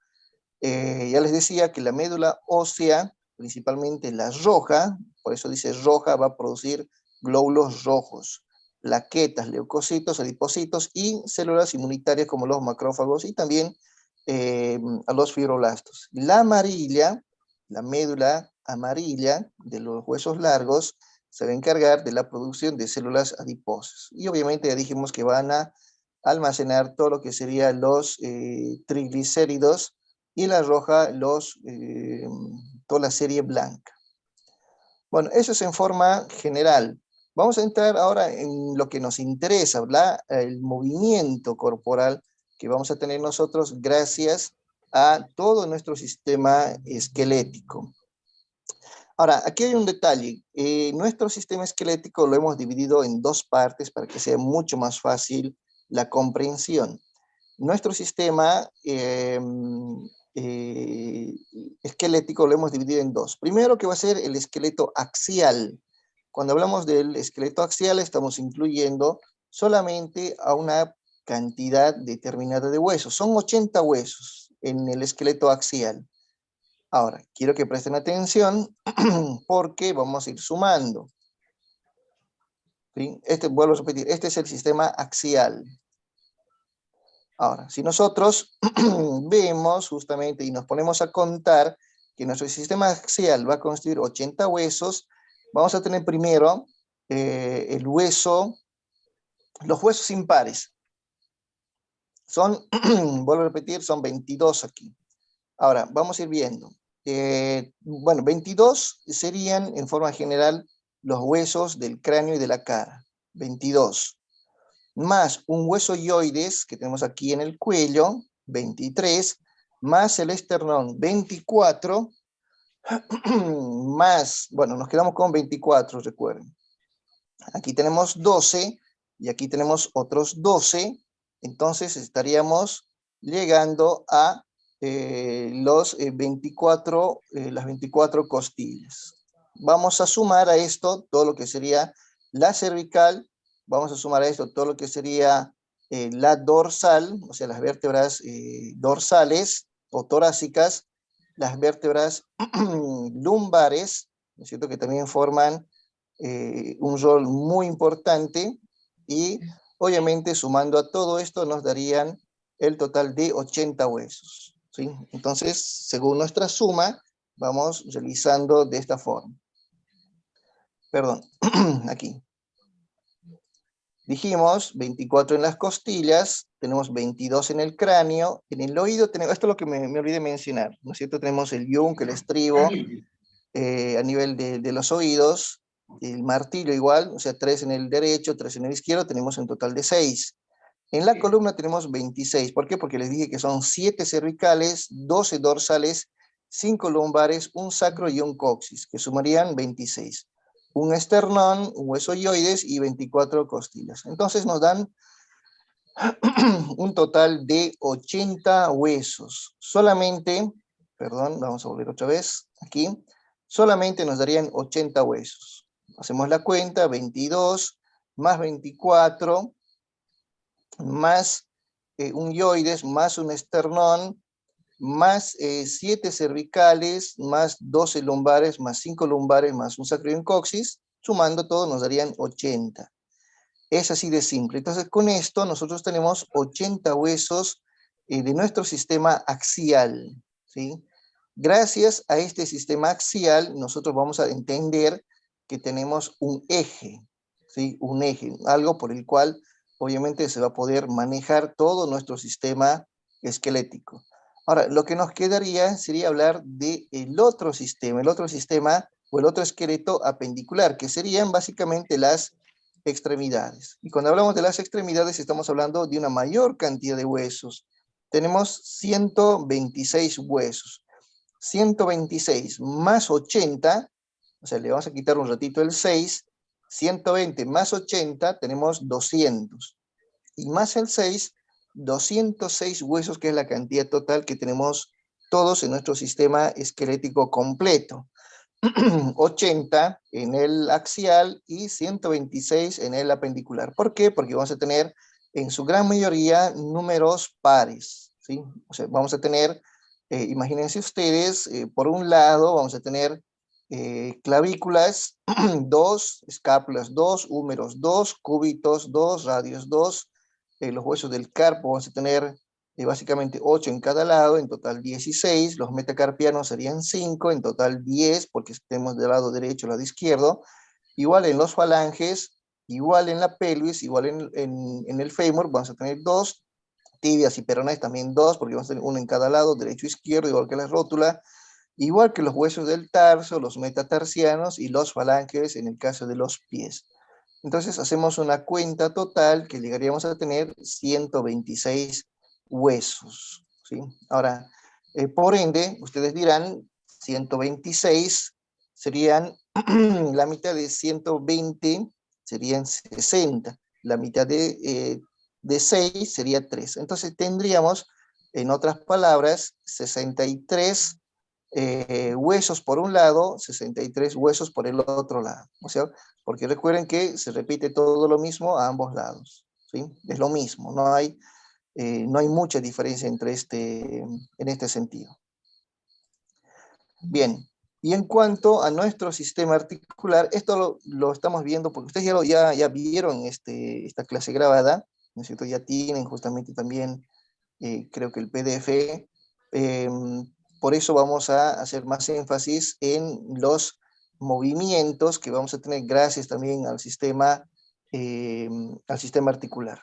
Ya les decía que la médula ósea, principalmente la roja, por eso dice roja, va a producir glóbulos rojos, plaquetas, leucocitos, adipocitos y células inmunitarias como los macrófagos y también a los fibroblastos. La amarilla, la médula amarilla de los huesos largos, se va a encargar de la producción de células adiposas. Y obviamente ya dijimos que van a almacenar todo lo que serían los triglicéridos, y la roja toda la serie blanca. Bueno, eso es en forma general. Vamos a entrar ahora en lo que nos interesa, el movimiento corporal que vamos a tener nosotros gracias a todo nuestro sistema esquelético. Ahora, aquí hay un detalle. Nuestro sistema esquelético lo hemos dividido en dos partes para que sea mucho más fácil la comprensión. Nuestro sistema esquelético lo hemos dividido en dos. Primero, que va a ser el esqueleto axial. Cuando hablamos del esqueleto axial, estamos incluyendo solamente a una cantidad determinada de huesos. Son 80 huesos en el esqueleto axial. Ahora, quiero que presten atención porque vamos a ir sumando. ¿Sí? Vuelvo a repetir, este es el sistema axial. Ahora, si nosotros vemos justamente y nos ponemos a contar que nuestro sistema axial va a constituir 80 huesos, vamos a tener primero los huesos impares. Vuelvo a repetir, son 22 aquí. Ahora, vamos a ir viendo. Bueno, 22 serían en forma general los huesos del cráneo y de la cara. 22. Más un hueso yoides que tenemos aquí en el cuello, 23, más el esternón, 24, más, bueno, nos quedamos con 24, recuerden. Aquí tenemos 12, y aquí tenemos otros 12, entonces estaríamos llegando a las 24 costillas. Vamos a sumar a esto todo lo que sería la cervical, vamos a sumar a esto todo lo que sería la dorsal, o sea, las vértebras dorsales o torácicas, las vértebras lumbares, ¿no es cierto?, que también forman un rol muy importante, y obviamente sumando a todo esto nos darían el total de 80 huesos. ¿Sí? Entonces, según nuestra suma, vamos realizando de esta forma. Perdón, aquí. Dijimos 24 en las costillas, tenemos 22 en el cráneo, en el oído tenemos, esto es lo que me olvidé mencionar, ¿no es cierto? Tenemos el yunque, el estribo, a nivel de los oídos, el martillo igual, o sea, 3 en el derecho, 3 en el izquierdo, tenemos un total de 6. En la columna tenemos 26, ¿por qué? Porque les dije que son 7 cervicales, 12 dorsales, 5 lumbares, un sacro y un coxis, que sumarían 26. Un esternón, un hueso ioides y 24 costillas. Entonces nos dan un total de 80 huesos. Solamente, perdón, vamos a volver otra vez aquí, solamente nos darían 80 huesos. Hacemos la cuenta, 22 más 24 más un ioides más un esternón más 7 cervicales, más 12 lumbares, más 5 lumbares, más un sacro y un coxis, sumando todo nos darían 80. Es así de simple. Entonces, con esto nosotros tenemos 80 huesos de nuestro sistema axial, ¿sí? Gracias a este sistema axial, nosotros vamos a entender que tenemos un eje, ¿sí? Un eje, algo por el cual obviamente se va a poder manejar todo nuestro sistema esquelético. Ahora, lo que nos quedaría sería hablar del otro sistema o el otro esqueleto apendicular, que serían básicamente las extremidades. Y cuando hablamos de las extremidades estamos hablando de una mayor cantidad de huesos. Tenemos 126 huesos. 126 más 80, o sea, le vamos a quitar un ratito el 6, 120 más 80 tenemos 200. Y más el 6, 206 huesos, que es la cantidad total que tenemos todos en nuestro sistema esquelético completo. 80 en el axial y 126 en el apendicular. ¿Por qué? Porque vamos a tener en su gran mayoría números pares, ¿sí? O sea, vamos a tener, imagínense ustedes, por un lado vamos a tener clavículas 2, escápulas 2, húmeros 2, cúbitos 2, radios 2, los huesos del carpo vamos a tener básicamente 8 en cada lado, en total 16, los metacarpianos serían 5, en total 10, porque estemos del lado derecho al lado izquierdo, igual en los falanges, igual en la pelvis, igual en el fémur, vamos a tener 2, tibias y perones también 2, porque vamos a tener uno en cada lado, derecho e izquierdo, igual que la rótula, igual que los huesos del tarso, los metatarsianos y los falanges en el caso de los pies. Entonces hacemos una cuenta total que llegaríamos a tener 126 huesos, ¿sí? Ahora, por ende, ustedes dirán, 126 serían la mitad de 120, serían 60, la mitad de 6 sería 3. Entonces tendríamos, en otras palabras, 63 huesos por un lado, 63 huesos por el otro lado. O sea, porque recuerden que se repite todo lo mismo a ambos lados, ¿sí? Es lo mismo, no hay mucha diferencia entre en este sentido. Bien, y en cuanto a nuestro sistema articular, esto lo estamos viendo porque ustedes ya vieron esta clase grabada, ¿no es cierto? Ya tienen justamente también, creo que el PDF. Por eso vamos a hacer más énfasis en los movimientos que vamos a tener gracias también al sistema articular.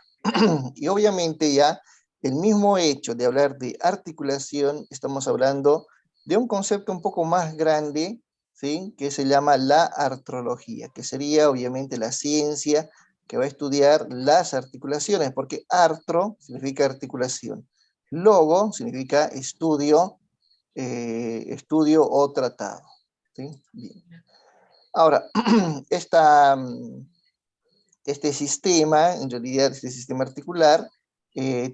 Y obviamente ya el mismo hecho de hablar de articulación, estamos hablando de un concepto un poco más grande, ¿sí? Que se llama la artrología, que sería obviamente la ciencia que va a estudiar las articulaciones, porque artro significa articulación, logo significa estudio, estudio o tratado, ¿sí? Bien. Ahora, este sistema, en realidad este sistema articular,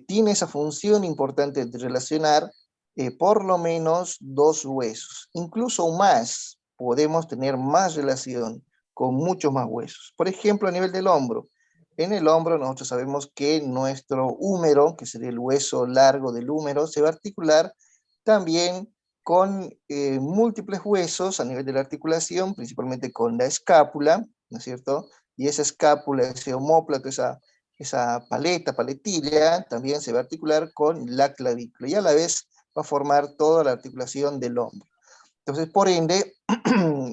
tiene esa función importante de relacionar por lo menos dos huesos, incluso más, podemos tener más relación con muchos más huesos. Por ejemplo, a nivel del hombro. En el hombro nosotros sabemos que nuestro húmero, que sería el hueso largo del húmero, se va a articular también con múltiples huesos a nivel de la articulación, principalmente con la escápula, ¿no es cierto? Y esa escápula, ese omóplato, esa paletilla, también se va a articular con la clavícula y a la vez va a formar toda la articulación del hombro. Entonces, por ende,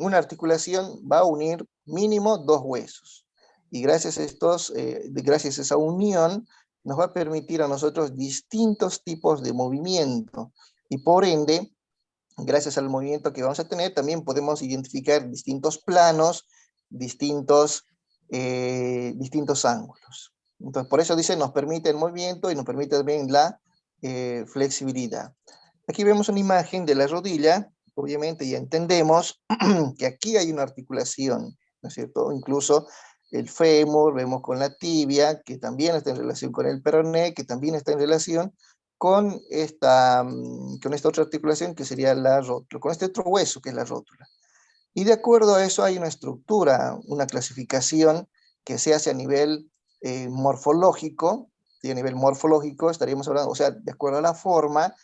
una articulación va a unir mínimo dos huesos. Y gracias a gracias a esa unión, nos va a permitir a nosotros distintos tipos de movimiento. Y por ende, gracias al movimiento que vamos a tener, también podemos identificar distintos planos, distintos ángulos. Entonces, por eso dice, nos permite el movimiento y nos permite también la flexibilidad. Aquí vemos una imagen de la rodilla. Obviamente ya entendemos que aquí hay una articulación, ¿no es cierto? Incluso el fémur, vemos con la tibia, que también está en relación con el peroné, que también está en relación con esta otra articulación que sería la rótula, con este otro hueso que es la rótula. Y de acuerdo a eso hay una estructura, una clasificación que se hace a nivel morfológico, y a nivel morfológico estaríamos hablando, o sea, de acuerdo a la forma,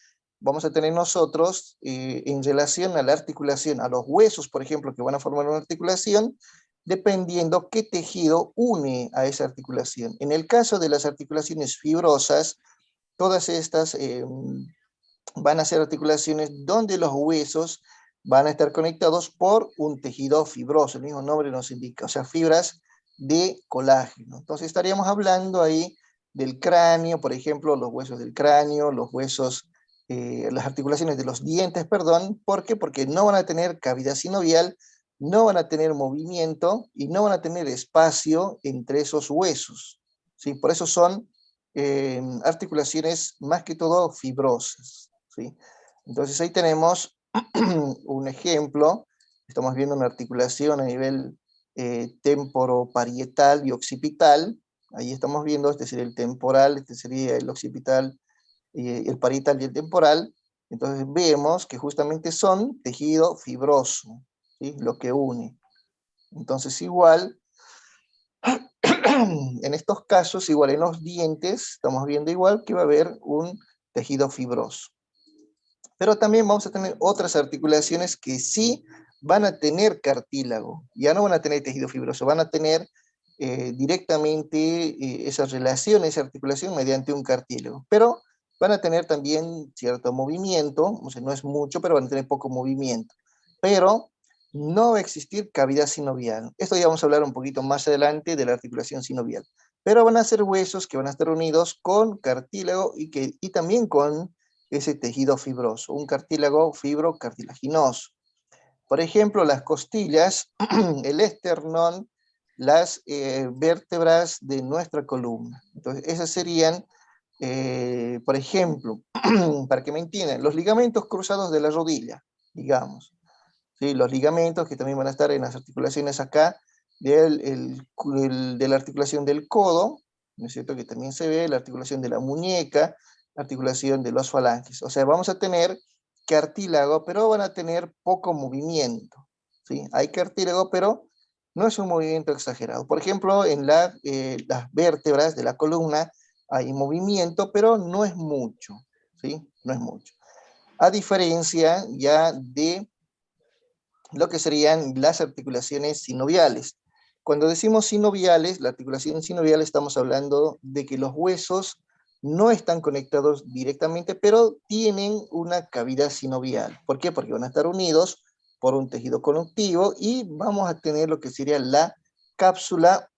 vamos a tener nosotros en relación a la articulación, a los huesos, por ejemplo, que van a formar una articulación, dependiendo qué tejido une a esa articulación. En el caso de las articulaciones fibrosas, todas estas van a ser articulaciones donde los huesos van a estar conectados por un tejido fibroso, el mismo nombre nos indica, o sea, fibras de colágeno. Entonces estaríamos hablando ahí del cráneo, por ejemplo, los huesos del cráneo, los huesos, las articulaciones de los dientes, perdón. ¿Por qué? Porque no van a tener cavidad sinovial, no van a tener movimiento y no van a tener espacio entre esos huesos, ¿sí? Por eso son articulaciones más que todo fibrosas, ¿sí? Entonces ahí tenemos un ejemplo, estamos viendo una articulación a nivel temporoparietal y occipital, ahí estamos viendo, este sería el temporal, este sería el occipital, el parietal y el temporal. Entonces vemos que justamente son tejido fibroso, ¿sí? Lo que une. Entonces igual, en estos casos, igual en los dientes, estamos viendo igual que va a haber un tejido fibroso. Pero también vamos a tener otras articulaciones que sí van a tener cartílago, ya no van a tener tejido fibroso, van a tener directamente esa relación, esa articulación mediante un cartílago, pero van a tener también cierto movimiento, o sea, no es mucho, pero van a tener poco movimiento, pero no va a existir cavidad sinovial. Esto ya vamos a hablar un poquito más adelante de la articulación sinovial, pero van a ser huesos que van a estar unidos con cartílago y también con ese tejido fibroso, un cartílago fibrocartilaginoso. Por ejemplo, las costillas, el esternón, las vértebras de nuestra columna. Entonces, esas serían, por ejemplo, para que me entiendan, los ligamentos cruzados de la rodilla, digamos. ¿Sí? Los ligamentos que también van a estar en las articulaciones acá, de la articulación del codo, ¿no es cierto? Que también se ve, la articulación de la muñeca, la articulación de los falanges. O sea, vamos a tener cartílago, pero van a tener poco movimiento, ¿sí? Hay cartílago, pero no es un movimiento exagerado. Por ejemplo, en las vértebras de la columna hay movimiento, pero no es mucho, ¿sí? No es mucho. A diferencia ya de lo que serían las articulaciones sinoviales. Cuando decimos sinoviales, la articulación sinovial, estamos hablando de que los huesos no están conectados directamente, pero tienen una cavidad sinovial. ¿Por qué? Porque van a estar unidos por un tejido conectivo y vamos a tener lo que sería la cápsula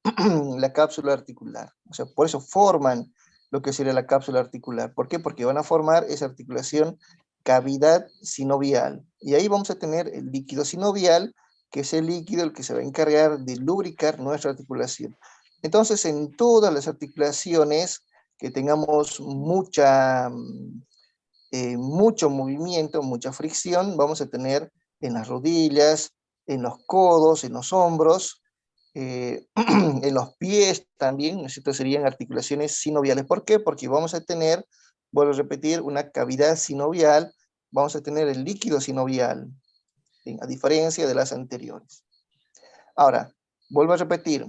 articular. O sea, por eso forman lo que sería la cápsula articular. ¿Por qué? Porque van a formar esa articulación cavidad sinovial. Y ahí vamos a tener el líquido sinovial, que es el líquido el que se va a encargar de lubricar nuestra articulación. Entonces, en todas las articulaciones que tengamos mucho movimiento, mucha fricción, vamos a tener en las rodillas, en los codos, en los hombros, en los pies también. Estas serían articulaciones sinoviales. ¿Por qué? Porque vamos a tener, vuelvo a repetir, una cavidad sinovial, vamos a tener el líquido sinovial, ¿sí? A diferencia de las anteriores. Ahora, vuelvo a repetir,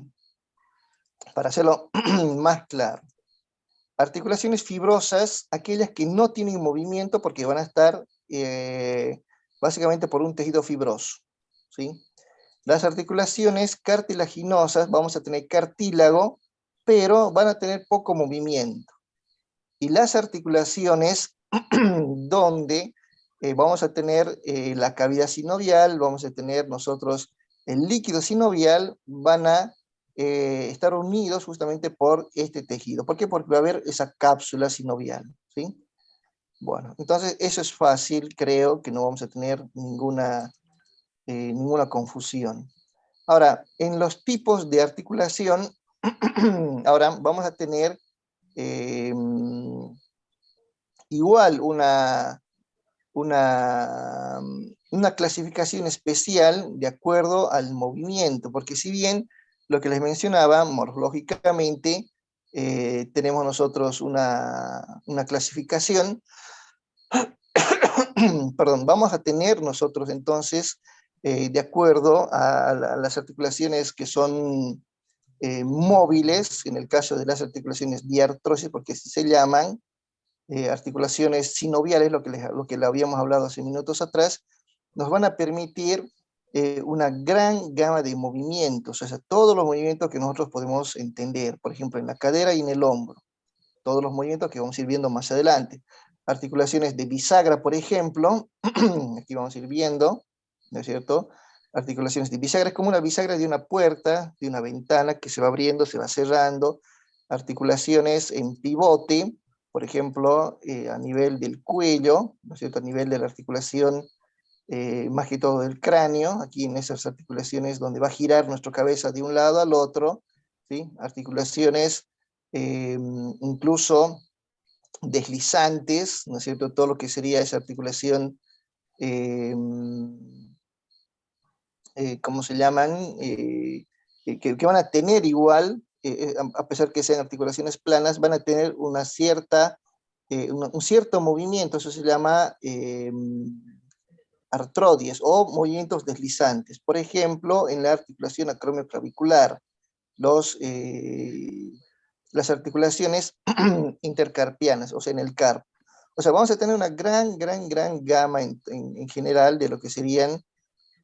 para hacerlo más claro. Articulaciones fibrosas, aquellas que no tienen movimiento porque van a estar básicamente por un tejido fibroso, ¿sí? Las articulaciones cartilaginosas, vamos a tener cartílago, pero van a tener poco movimiento. Y las articulaciones donde vamos a tener la cavidad sinovial, vamos a tener nosotros el líquido sinovial, van a estar unidos justamente por este tejido. ¿Por qué? Porque va a haber esa cápsula sinovial, ¿sí? Bueno, entonces eso es fácil, creo que no vamos a tener ninguna confusión. Ahora, en los tipos de articulación, ahora vamos a tener igual una clasificación especial de acuerdo al movimiento, porque si bien lo que les mencionaba, morfológicamente, tenemos nosotros una clasificación, perdón, vamos a tener nosotros entonces, de acuerdo a las articulaciones que son móviles, en el caso de las articulaciones diartrosis, porque así se llaman, articulaciones sinoviales, lo que le habíamos hablado hace minutos atrás, nos van a permitir una gran gama de movimientos, o sea, todos los movimientos que nosotros podemos entender, por ejemplo, en la cadera y en el hombro, todos los movimientos que vamos a ir viendo más adelante. Articulaciones de bisagra, por ejemplo, aquí vamos a ir viendo, ¿no es cierto? Articulaciones de bisagra, es como una bisagra de una puerta, de una ventana que se va abriendo, se va cerrando. Articulaciones en pivote, por ejemplo, a nivel del cuello, ¿no es cierto? A nivel de la articulación, más que todo del cráneo, aquí en esas articulaciones donde va a girar nuestra cabeza de un lado al otro, ¿sí? Articulaciones incluso deslizantes, ¿no es cierto? Todo lo que sería esa articulación, ¿cómo se llaman? Que van a tener igual, a pesar que sean articulaciones planas, van a tener una cierta, un cierto movimiento, eso se llama artrodies o movimientos deslizantes. Por ejemplo, en la articulación acromioclavicular, las articulaciones intercarpianas, o sea, en el carpo. O sea, vamos a tener una gran gama en general de lo que serían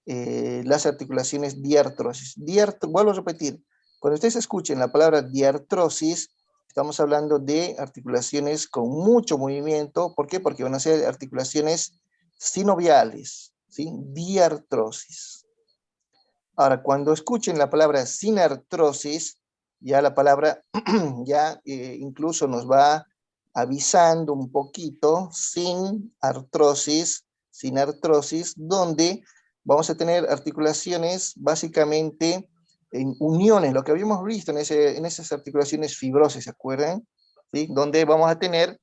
las articulaciones diartrosis. Vuelvo a repetir, cuando ustedes escuchen la palabra diartrosis, estamos hablando de articulaciones con mucho movimiento. ¿Por qué? Porque van a ser articulaciones sinoviales, ¿sí? Diartrosis. Ahora, cuando escuchen la palabra sinartrosis, ya la palabra ya incluso nos va avisando un poquito, sin artrosis, donde vamos a tener articulaciones básicamente en uniones, lo que habíamos visto en esas articulaciones fibrosas, ¿se acuerdan? ¿Sí? Donde vamos a tener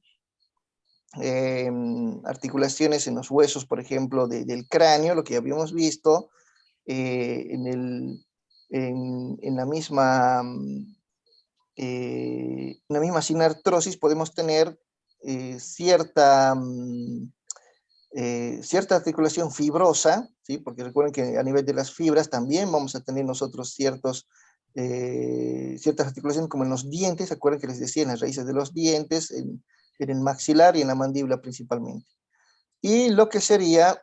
articulaciones en los huesos, por ejemplo, del cráneo, lo que habíamos visto, en la misma sinartrosis podemos tener cierta articulación fibrosa, ¿sí? Porque recuerden que a nivel de las fibras también vamos a tener nosotros ciertas articulaciones como en los dientes. ¿Se acuerdan que les decía en las raíces de los dientes, en el maxilar y en la mandíbula principalmente? Y lo que sería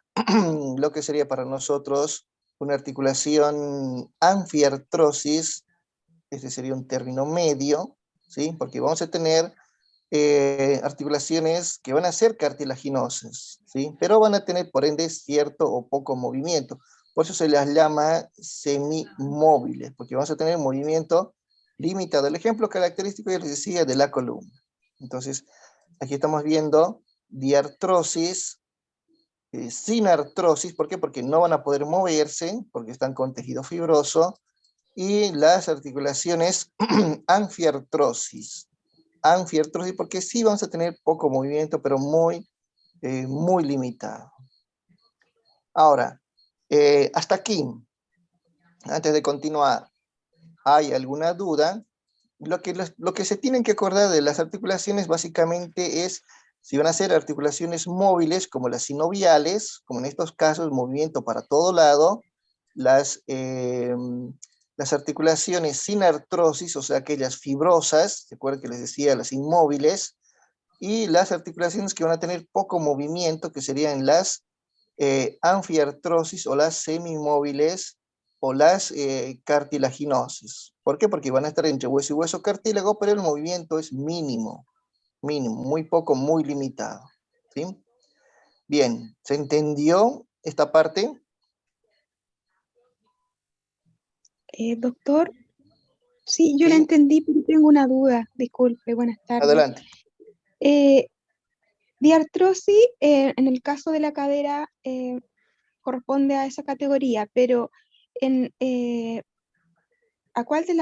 para nosotros una articulación anfiartrosis, este sería un término medio, ¿sí? Porque vamos a tener articulaciones que van a ser cartilaginosas, ¿sí? Pero van a tener, por ende, cierto o poco movimiento. Por eso se las llama semimóviles, porque vamos a tener movimiento limitado. El ejemplo característico, ya les decía, de la columna. Entonces, aquí estamos viendo diartrosis, sin artrosis. ¿Por qué? Porque no van a poder moverse, porque están con tejido fibroso, y las articulaciones anfiartrosis, porque sí vamos a tener poco movimiento, pero muy limitado. Ahora, hasta aquí, antes de continuar, ¿hay alguna duda? Lo que se tienen que acordar de las articulaciones básicamente es si van a ser articulaciones móviles como las sinoviales, como en estos casos, movimiento para todo lado, las articulaciones sin artrosis, o sea, aquellas fibrosas, ¿se acuerdan que les decía las inmóviles? Y las articulaciones que van a tener poco movimiento, que serían las anfiartrosis o las semimóviles o las cartilaginosis. ¿Por qué? Porque van a estar entre hueso y hueso cartílago, pero el movimiento es mínimo, muy poco, muy limitado. ¿Sí? Bien, ¿se entendió esta parte? Doctor, Sí, yo la ¿Sí? entendí, pero tengo una duda. Disculpe, buenas tardes. Adelante. Diartrosis, en el caso de la cadera, corresponde a esa categoría, pero en, ¿a cuál de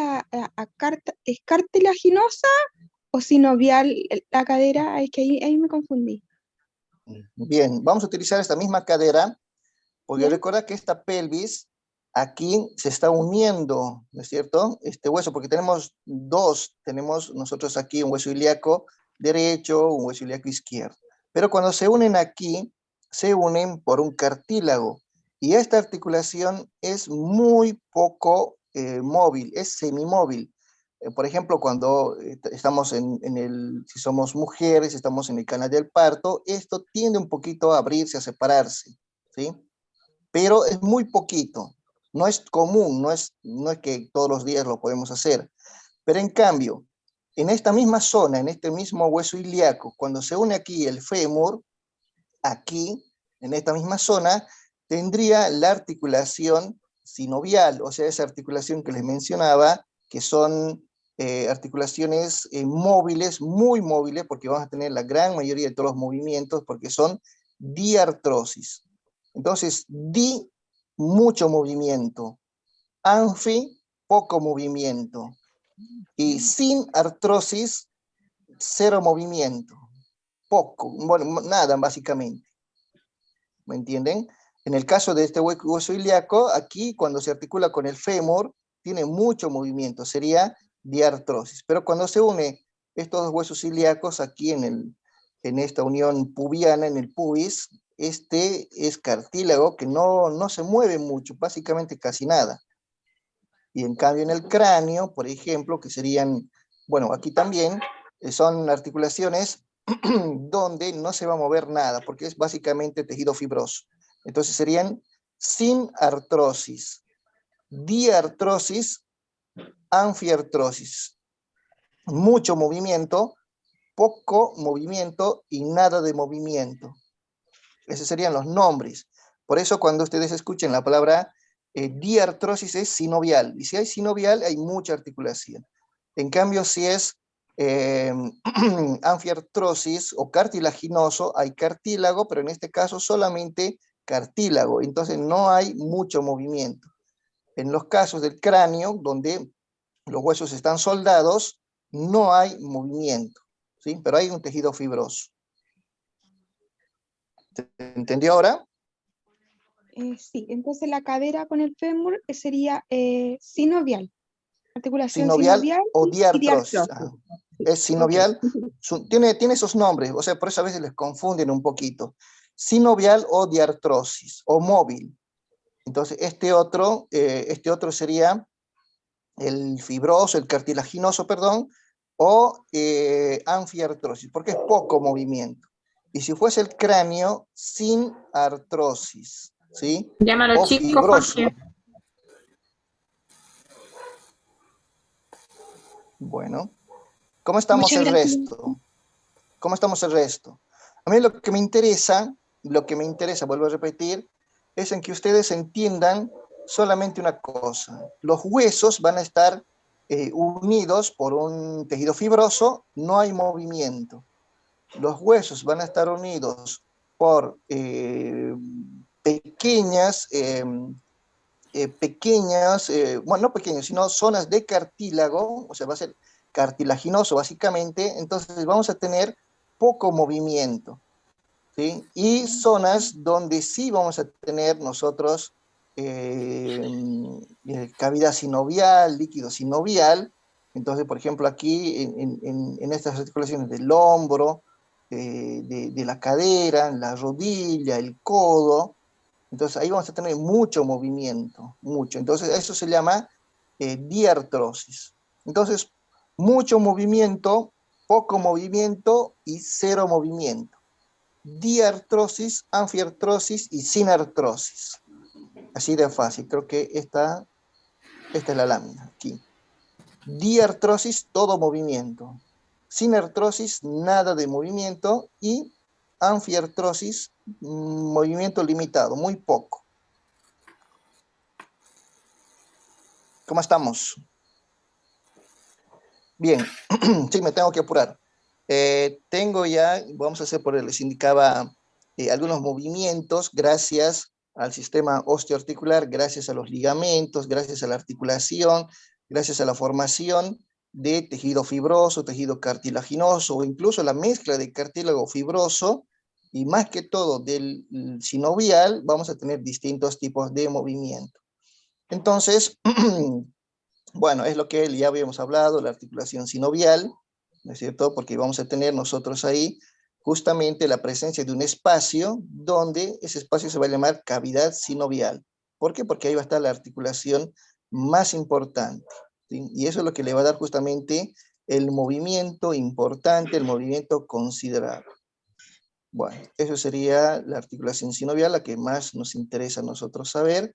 es cartilaginosa o sinovial la cadera? Es que ahí me confundí. Bien, vamos a utilizar esta misma cadera, porque ¿Ya? recuerda que esta pelvis aquí se está uniendo, ¿no es cierto? Este hueso, porque tenemos dos, tenemos nosotros aquí un hueso ilíaco derecho, un hueso ilíaco izquierdo. Pero cuando se unen aquí, se unen por un cartílago. Y esta articulación es muy poco móvil, es semimóvil. Por ejemplo, cuando estamos si somos mujeres, estamos en el canal del parto, esto tiende un poquito a abrirse, a separarse, ¿sí? Pero es muy poquito, no es común, no es que todos los días lo podemos hacer. Pero en cambio, en esta misma zona, en este mismo hueso ilíaco, cuando se une aquí el fémur, aquí, en esta misma zona, tendría la articulación sinovial, o sea, esa articulación que les mencionaba, que son articulaciones móviles, muy móviles, porque vamos a tener la gran mayoría de todos los movimientos, porque son diartrosis. Entonces, di, mucho movimiento. Anfi, poco movimiento. Y sin artrosis, cero movimiento. Poco, bueno, nada básicamente. ¿Me entienden? En el caso de este hueso ilíaco, aquí cuando se articula con el fémur, tiene mucho movimiento, sería diartrosis. Pero cuando se une estos dos huesos ilíacos aquí en esta unión pubiana, en el pubis, este es cartílago que no se mueve mucho, básicamente casi nada. Y en cambio en el cráneo, por ejemplo, que serían, bueno, aquí también son articulaciones donde no se va a mover nada, porque es básicamente tejido fibroso. Entonces serían sin artrosis, diartrosis, anfiartrosis. Mucho movimiento, poco movimiento y nada de movimiento. Esos serían los nombres. Por eso cuando ustedes escuchen la palabra diartrosis es sinovial. Y si hay sinovial, hay mucha articulación. En cambio, si es anfiartrosis o cartilaginoso, hay cartílago, pero en este caso solamente cartílago. Entonces no hay mucho movimiento. En los casos del cráneo, donde los huesos están soldados, no hay movimiento, ¿sí? Pero hay un tejido fibroso. ¿Se entendió ahora? Sí, entonces la cadera con el fémur sería sinovial, articulación Sinovial sinovial o y diartrosis. diartrosis. Es Ok. sinovial, tiene esos nombres, o sea, por eso a veces les confunden un poquito. Sinovial o diartrosis, o móvil. Entonces, este otro sería el fibroso, el cartilaginoso, perdón, o anfiartrosis, porque es poco movimiento. Y si fuese el cráneo, sin artrosis, ¿sí? Llámalo O chico, fibroso. Jorge. Bueno, ¿cómo estamos Muchas el gracias. resto? ¿Cómo estamos el resto? A mí lo que me interesa, vuelvo a repetir, es en que ustedes entiendan solamente una cosa. Los huesos van a estar unidos por un tejido fibroso, no hay movimiento. Los huesos van a estar unidos por bueno, no pequeñas, sino zonas de cartílago, o sea, va a ser cartilaginoso básicamente, entonces vamos a tener poco movimiento, ¿sí? Y zonas donde sí vamos a tener nosotros cavidad sinovial, líquido sinovial, entonces, por ejemplo, aquí en estas articulaciones del hombro, de la cadera, la rodilla, el codo, entonces ahí vamos a tener mucho movimiento, mucho. Entonces eso se llama diartrosis. Entonces, mucho movimiento, poco movimiento y cero movimiento. Diartrosis, anfiartrosis y sinartrosis. Así de fácil. Creo que esta es la lámina aquí. Diartrosis, todo movimiento. Sinartrosis, nada de movimiento. Y anfiartrosis, movimiento limitado, muy poco. ¿Cómo estamos? Bien, sí, me tengo que apurar. Tengo ya, vamos a hacer por les indicaba algunos movimientos gracias al sistema osteoarticular, gracias a los ligamentos, gracias a la articulación, gracias a la formación de tejido fibroso, tejido cartilaginoso o incluso la mezcla de cartílago fibroso y más que todo del sinovial, vamos a tener distintos tipos de movimiento. Entonces, bueno, es lo que ya habíamos hablado, la articulación sinovial, ¿no es cierto? Porque vamos a tener nosotros ahí justamente la presencia de un espacio donde ese espacio se va a llamar cavidad sinovial. ¿Por qué? Porque ahí va a estar la articulación más importante, ¿sí? Y eso es lo que le va a dar justamente el movimiento importante, el movimiento considerable. Bueno, eso sería la articulación sinovial, la que más nos interesa a nosotros saber.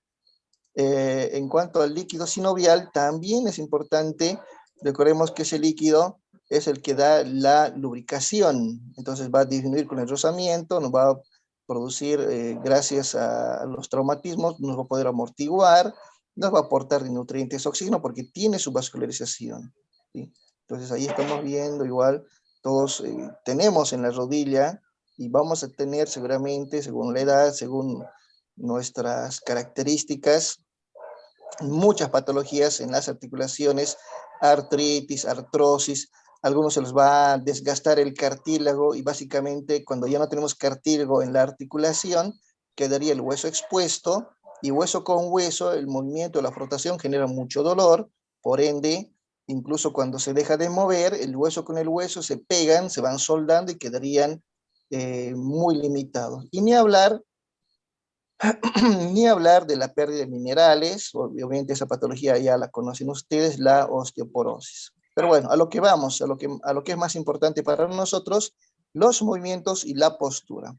En cuanto al líquido sinovial, también es importante, recordemos que ese líquido es el que da la lubricación, entonces va a disminuir con el rozamiento, nos va a producir, gracias a los traumatismos, nos va a poder amortiguar, nos va a aportar nutrientes, oxígeno, porque tiene su vascularización, ¿sí? Entonces ahí estamos viendo igual, todos tenemos en la rodilla, y vamos a tener seguramente, según la edad, según nuestras características, muchas patologías en las articulaciones, artritis, artrosis, algunos se les va a desgastar el cartílago y básicamente cuando ya no tenemos cartílago en la articulación, quedaría el hueso expuesto y hueso con hueso, el movimiento, la frotación genera mucho dolor, por ende, incluso cuando se deja de mover, el hueso con el hueso se pegan, se van soldando y quedarían muy limitados. Y ni hablar ni hablar de la pérdida de minerales, obviamente esa patología ya la conocen ustedes, la osteoporosis. Pero bueno, a lo que vamos, a lo que es más importante para nosotros, los movimientos y la postura.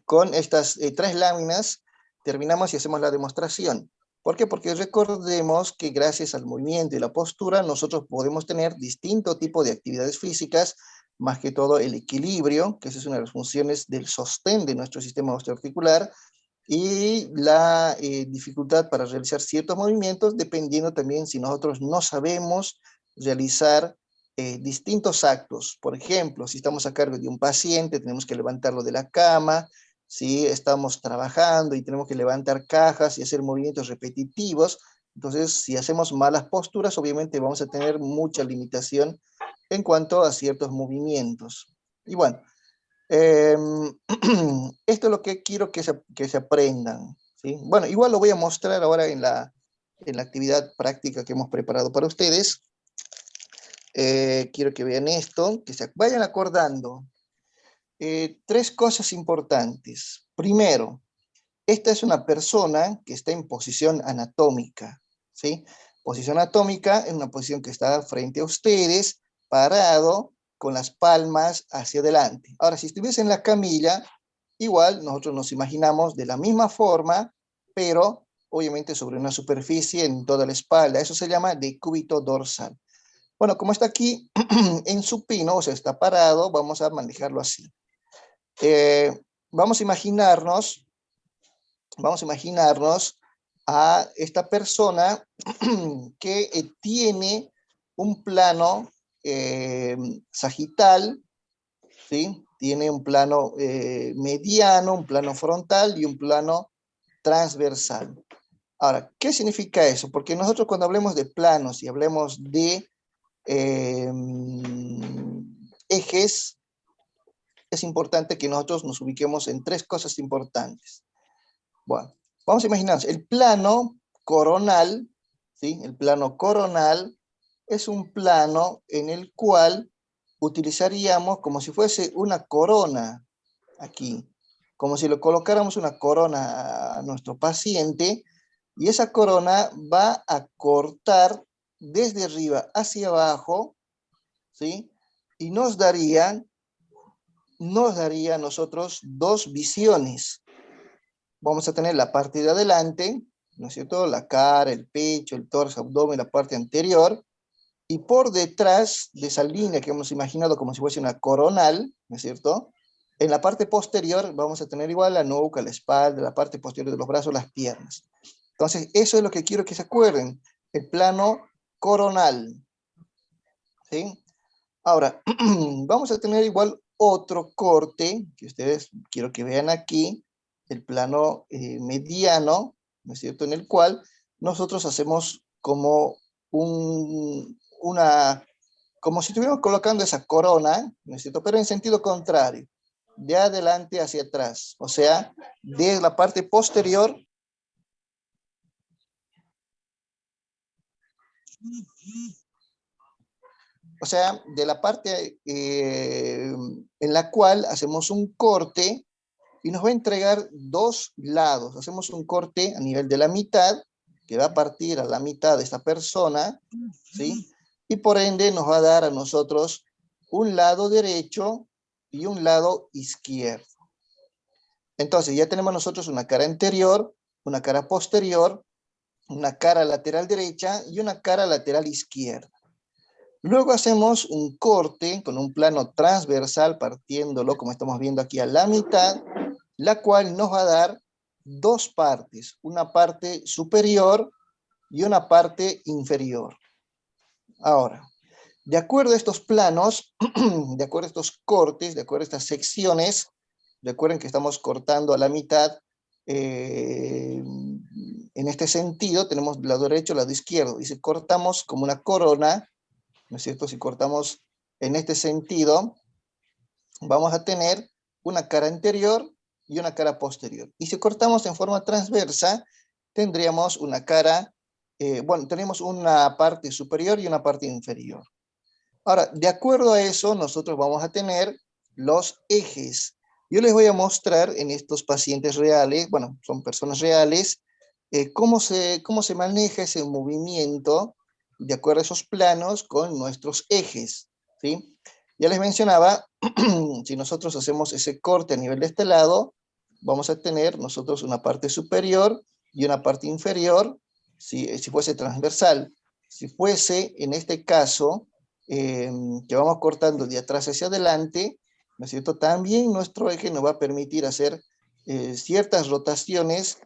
Con estas 3 láminas terminamos y hacemos la demostración. ¿Por qué? Porque recordemos que gracias al movimiento y la postura nosotros podemos tener distinto tipo de actividades físicas, más que todo el equilibrio, que esa es una de las funciones del sostén de nuestro sistema osteoarticular, y la dificultad para realizar ciertos movimientos, dependiendo también si nosotros no sabemos realizar distintos actos. Por ejemplo, si estamos a cargo de un paciente, tenemos que levantarlo de la cama, si estamos trabajando y tenemos que levantar cajas y hacer movimientos repetitivos, entonces si hacemos malas posturas, obviamente vamos a tener mucha limitación en cuanto a ciertos movimientos. Y bueno, esto es lo que quiero que se aprendan, ¿sí? Bueno, igual lo voy a mostrar ahora en la actividad práctica que hemos preparado para ustedes. Quiero que vean esto, que se vayan acordando. 3 cosas importantes. Primero, esta es una persona que está en posición anatómica, ¿sí? Posición anatómica es una posición que está frente a ustedes, parado, con las palmas hacia adelante. Ahora, si estuviese en la camilla, igual nosotros nos imaginamos de la misma forma, pero obviamente sobre una superficie en toda la espalda. Eso se llama decúbito dorsal. Bueno, como está aquí en supino, o sea, está parado, vamos a manejarlo así. Vamos a imaginarnos a esta persona que tiene un plano sagital, ¿sí? Tiene un plano mediano, un plano frontal y un plano transversal. Ahora, ¿qué significa eso? Porque nosotros cuando hablemos de planos y hablemos de ejes, es importante que nosotros nos ubiquemos en 3 cosas importantes. Bueno, vamos a imaginarnos, el plano coronal, ¿sí? El plano coronal es un plano en el cual utilizaríamos como si fuese una corona aquí, como si le colocáramos una corona a nuestro paciente, y esa corona va a cortar desde arriba hacia abajo, ¿sí? Y nos daría a nosotros 2 visiones. Vamos a tener la parte de adelante, ¿no es cierto? La cara, el pecho, el torso, abdomen, la parte anterior, y por detrás de esa línea que hemos imaginado como si fuese una coronal, ¿no es cierto? En la parte posterior vamos a tener igual la nuca, la espalda, la parte posterior de los brazos, las piernas. Entonces, eso es lo que quiero que se acuerden, el plano coronal. ¿sí? Ahora, vamos a tener igual otro corte, que ustedes quiero que vean aquí, el plano mediano, ¿no es cierto?, en el cual nosotros hacemos como como si estuviéramos colocando esa corona, ¿no es cierto?, pero en sentido contrario, de adelante hacia atrás, o sea, de la parte posterior de la parte en la cual hacemos un corte y nos va a entregar dos lados. Hacemos un corte a nivel de la mitad, que va a partir a la mitad de esta persona, ¿sí? Y por ende nos va a dar a nosotros un lado derecho y un lado izquierdo. Entonces ya tenemos nosotros una cara anterior, una cara posterior, una cara lateral derecha y una cara lateral izquierda. Luego hacemos un corte con un plano transversal partiéndolo, como estamos viendo aquí, a la mitad, la cual nos va a dar dos partes, una parte superior y una parte inferior. Ahora, de acuerdo a estos planos, de acuerdo a estos cortes, de acuerdo a estas secciones, recuerden que estamos cortando a la mitad, en este sentido, tenemos lado derecho, lado izquierdo, y si cortamos como una corona, ¿no es cierto? Si cortamos en este sentido, vamos a tener una cara anterior y una cara posterior. Y si cortamos en forma transversa, tendríamos una cara, tenemos una parte superior y una parte inferior. Ahora, de acuerdo a eso, nosotros vamos a tener los ejes. Yo les voy a mostrar en estos pacientes reales, bueno, son personas reales, cómo se maneja ese movimiento de acuerdo a esos planos con nuestros ejes, ¿sí? Ya les mencionaba, si nosotros hacemos ese corte a nivel de este lado, vamos a tener nosotros una parte superior y una parte inferior, si fuese transversal. Si fuese, en este caso, que vamos cortando de atrás hacia adelante, ¿no es cierto? También nuestro eje nos va a permitir hacer ciertas rotaciones,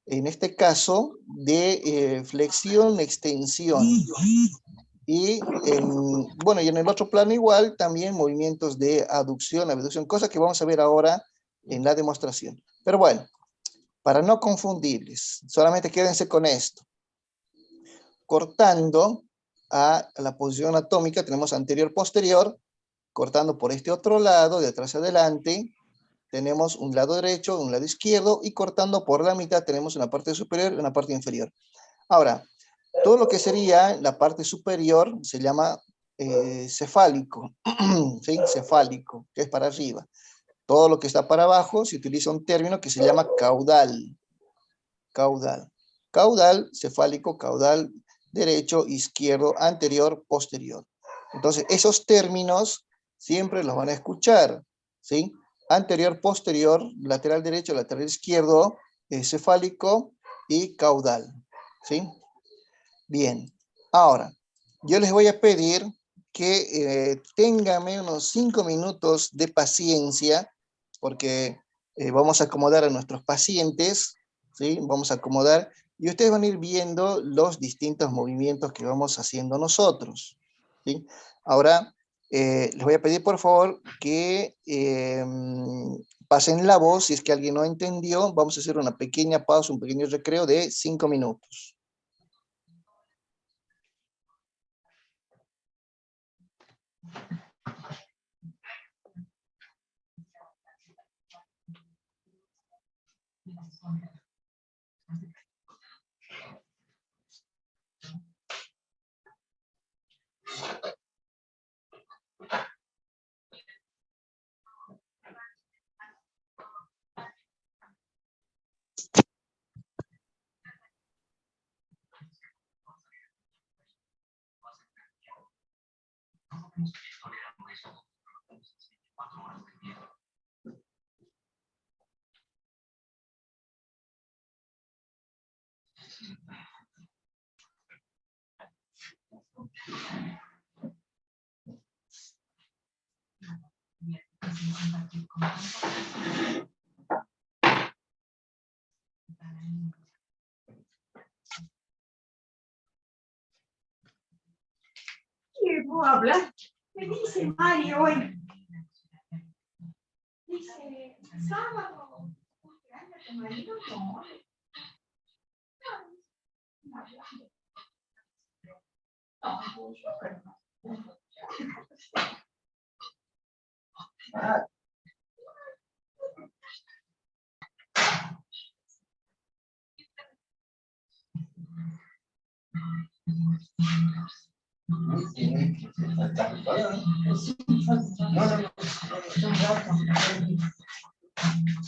en este caso, de flexión, extensión. Y y en el otro plano igual, también movimientos de aducción, abducción, cosas que vamos a ver ahora en la demostración. Pero bueno, para no confundirles, solamente quédense con esto. Cortando a la posición anatómica, tenemos anterior-posterior, cortando por este otro lado, de atrás adelante, tenemos un lado derecho, un lado izquierdo, y cortando por la mitad tenemos una parte superior y una parte inferior. Ahora, todo lo que sería la parte superior se llama cefálico, ¿sí? Cefálico, que es para arriba. Todo lo que está para abajo se utiliza un término que se llama caudal. Caudal. Caudal, cefálico, caudal, derecho, izquierdo, anterior, posterior. Entonces, esos términos siempre los van a escuchar, ¿sí? Anterior, posterior, lateral derecho, lateral izquierdo, cefálico y caudal, ¿sí? Bien, ahora, yo les voy a pedir que tengan unos 5 minutos de paciencia, porque vamos a acomodar a nuestros pacientes, ¿sí? Vamos a acomodar, y ustedes van a ir viendo los distintos movimientos que vamos haciendo nosotros, ¿sí? Ahora, les voy a pedir por favor que pasen la voz. Si es que alguien no entendió, vamos a hacer una pequeña pausa, un pequeño recreo de 5 minutos. No habla. Me dice Mario hoy. Dice, sábado. ¿Tu marido? No.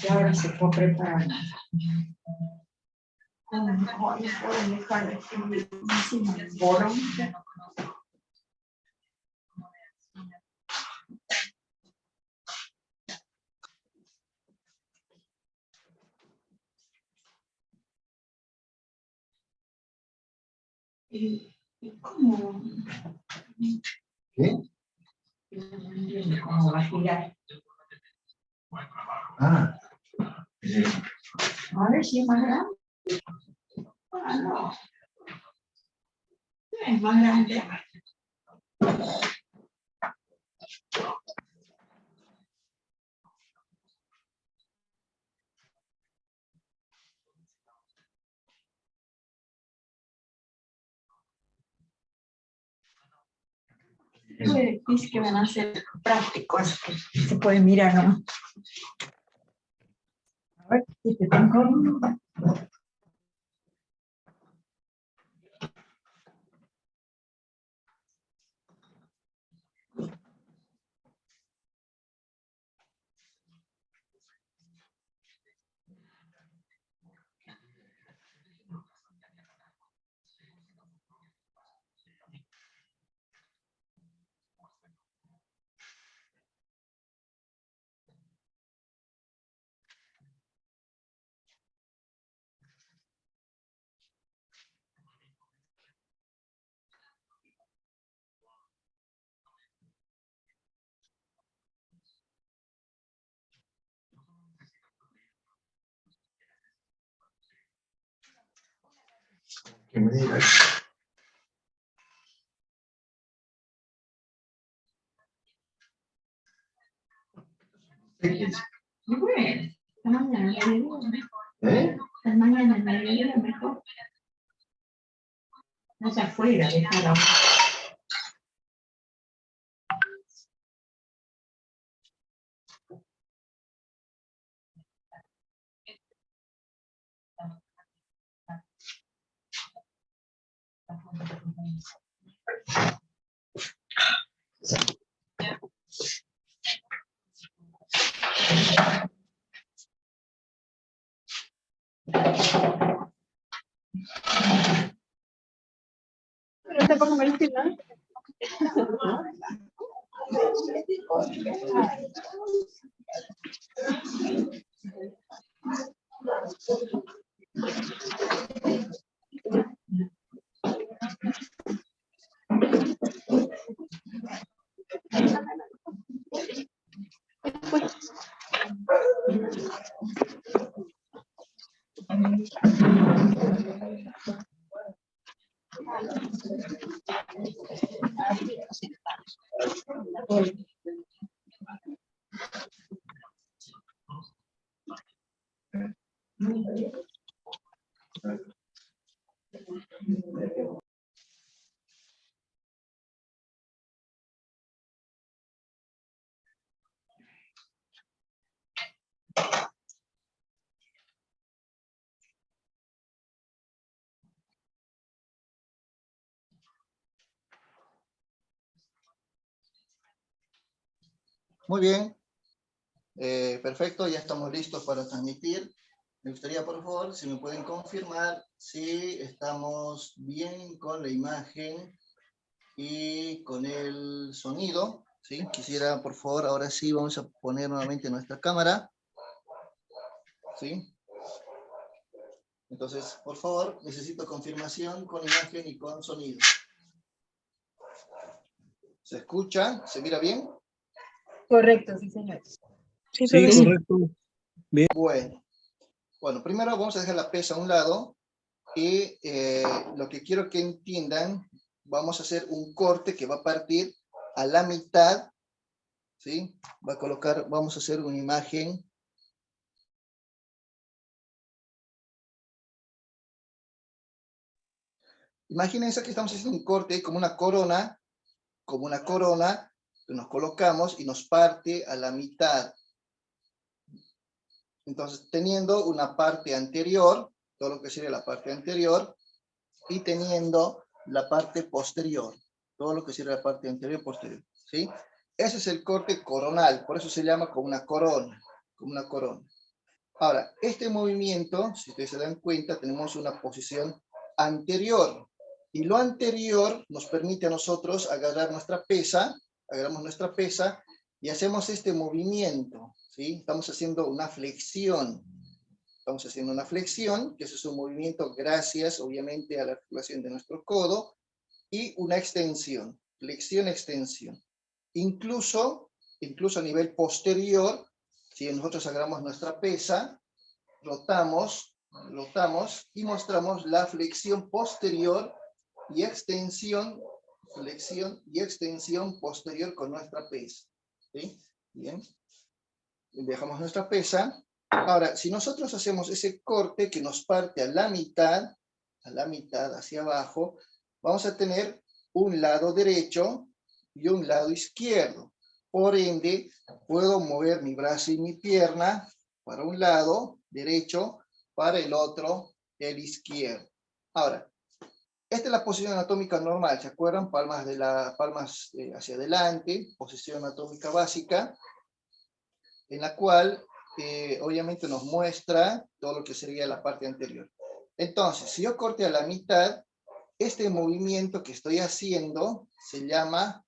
Y ahora se fue preparando. ¿Y cómo? ¿Qué? ¿Cómo va a girar? Ah. A ver si es más grande. Ah, no. Es más grande. Dice que van a ser prácticos, que se puede mirar, ¿no? A ver, si te tengo. Que me digas. Y bueno, esta mañana me dio mejor. ¿Eh? Esta mañana me dio mejor. No se afuera, déjala. Pero te pongo el final. Muy bien. Perfecto, ya estamos listos para transmitir. Me gustaría, por favor, si me pueden confirmar si estamos bien con la imagen y con el sonido, ¿sí? Quisiera, por favor, ahora sí vamos a poner nuevamente nuestra cámara, ¿sí? Entonces, por favor, necesito confirmación con imagen y con sonido. ¿Se escucha? ¿Se mira bien? Correcto, sí, señor. Sí, Sí, profesor. correcto. Bueno, primero vamos a dejar la pesa a un lado y lo que quiero que entiendan vamos a hacer un corte que va a partir a la mitad, ¿sí? Vamos a hacer una imagen. Imagínense que estamos haciendo un corte como una corona, que nos colocamos y nos parte a la mitad. Entonces, teniendo una parte anterior, todo lo que sería la parte anterior, y teniendo la parte posterior, todo lo que sería la parte anterior y posterior, ¿sí? Ese es el corte coronal, por eso se llama como una corona, Ahora, este movimiento, si ustedes se dan cuenta, tenemos una posición anterior, y lo anterior nos permite a nosotros agarrar nuestra pesa, agarramos nuestra pesa, y hacemos este movimiento, ¿sí? Estamos haciendo una flexión, que ese es un movimiento gracias, obviamente, a la articulación de nuestro codo, y una extensión, flexión-extensión. Incluso a nivel posterior, si nosotros agarramos nuestra pesa, rotamos y mostramos la flexión posterior y extensión, posterior con nuestra pesa. ¿Sí? Bien. Dejamos nuestra pesa. Ahora, si nosotros hacemos ese corte que nos parte a la mitad hacia abajo, vamos a tener un lado derecho y un lado izquierdo. Por ende, puedo mover mi brazo y mi pierna para un lado derecho, para el otro, el izquierdo. Ahora, esta es la posición anatómica normal, ¿se acuerdan? Palmas hacia adelante, posición anatómica básica, en la cual obviamente nos muestra todo lo que sería la parte anterior. Entonces, si yo corte a la mitad, este movimiento que estoy haciendo se llama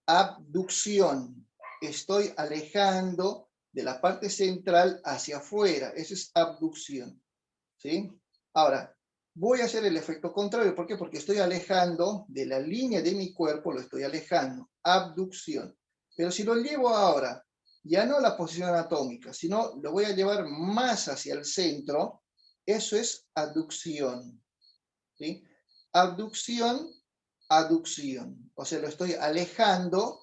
abducción. Estoy alejando de la parte central hacia afuera. Eso es abducción. ¿Sí? Ahora, voy a hacer el efecto contrario. ¿Por qué? Porque estoy alejando de la línea de mi cuerpo, lo estoy alejando. Abducción. Pero si lo llevo ahora, ya no a la posición anatómica, sino lo voy a llevar más hacia el centro, eso es aducción. ¿Sí? Abducción, aducción. O sea, lo estoy alejando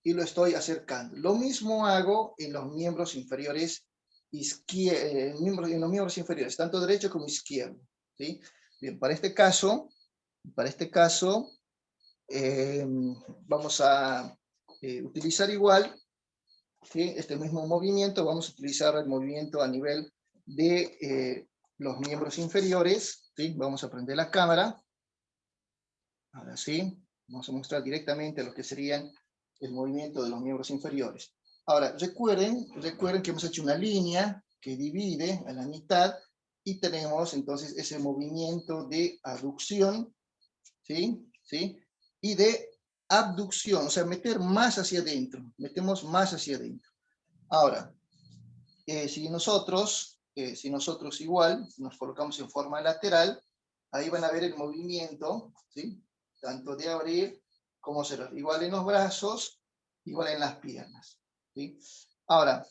y lo estoy acercando. Lo mismo hago en los miembros inferiores, en los miembros inferiores, tanto derecho como izquierdo. ¿Sí? Bien, para este caso, vamos a utilizar igual, ¿sí? Este mismo movimiento, vamos a utilizar el movimiento a nivel de los miembros inferiores. ¿Sí? Vamos a prender la cámara. Ahora sí, vamos a mostrar directamente lo que serían el movimiento de los miembros inferiores. Ahora, recuerden que hemos hecho una línea que divide a la mitad y tenemos entonces ese movimiento de aducción, ¿sí? ¿Sí? Y de abducción, o sea, meter más hacia adentro, metemos más hacia adentro. Ahora, si nosotros igual nos colocamos en forma lateral, ahí van a ver el movimiento, ¿sí? Tanto de abrir como cerrar. Igual en los brazos, igual en las piernas. ¿Sí? Ahora,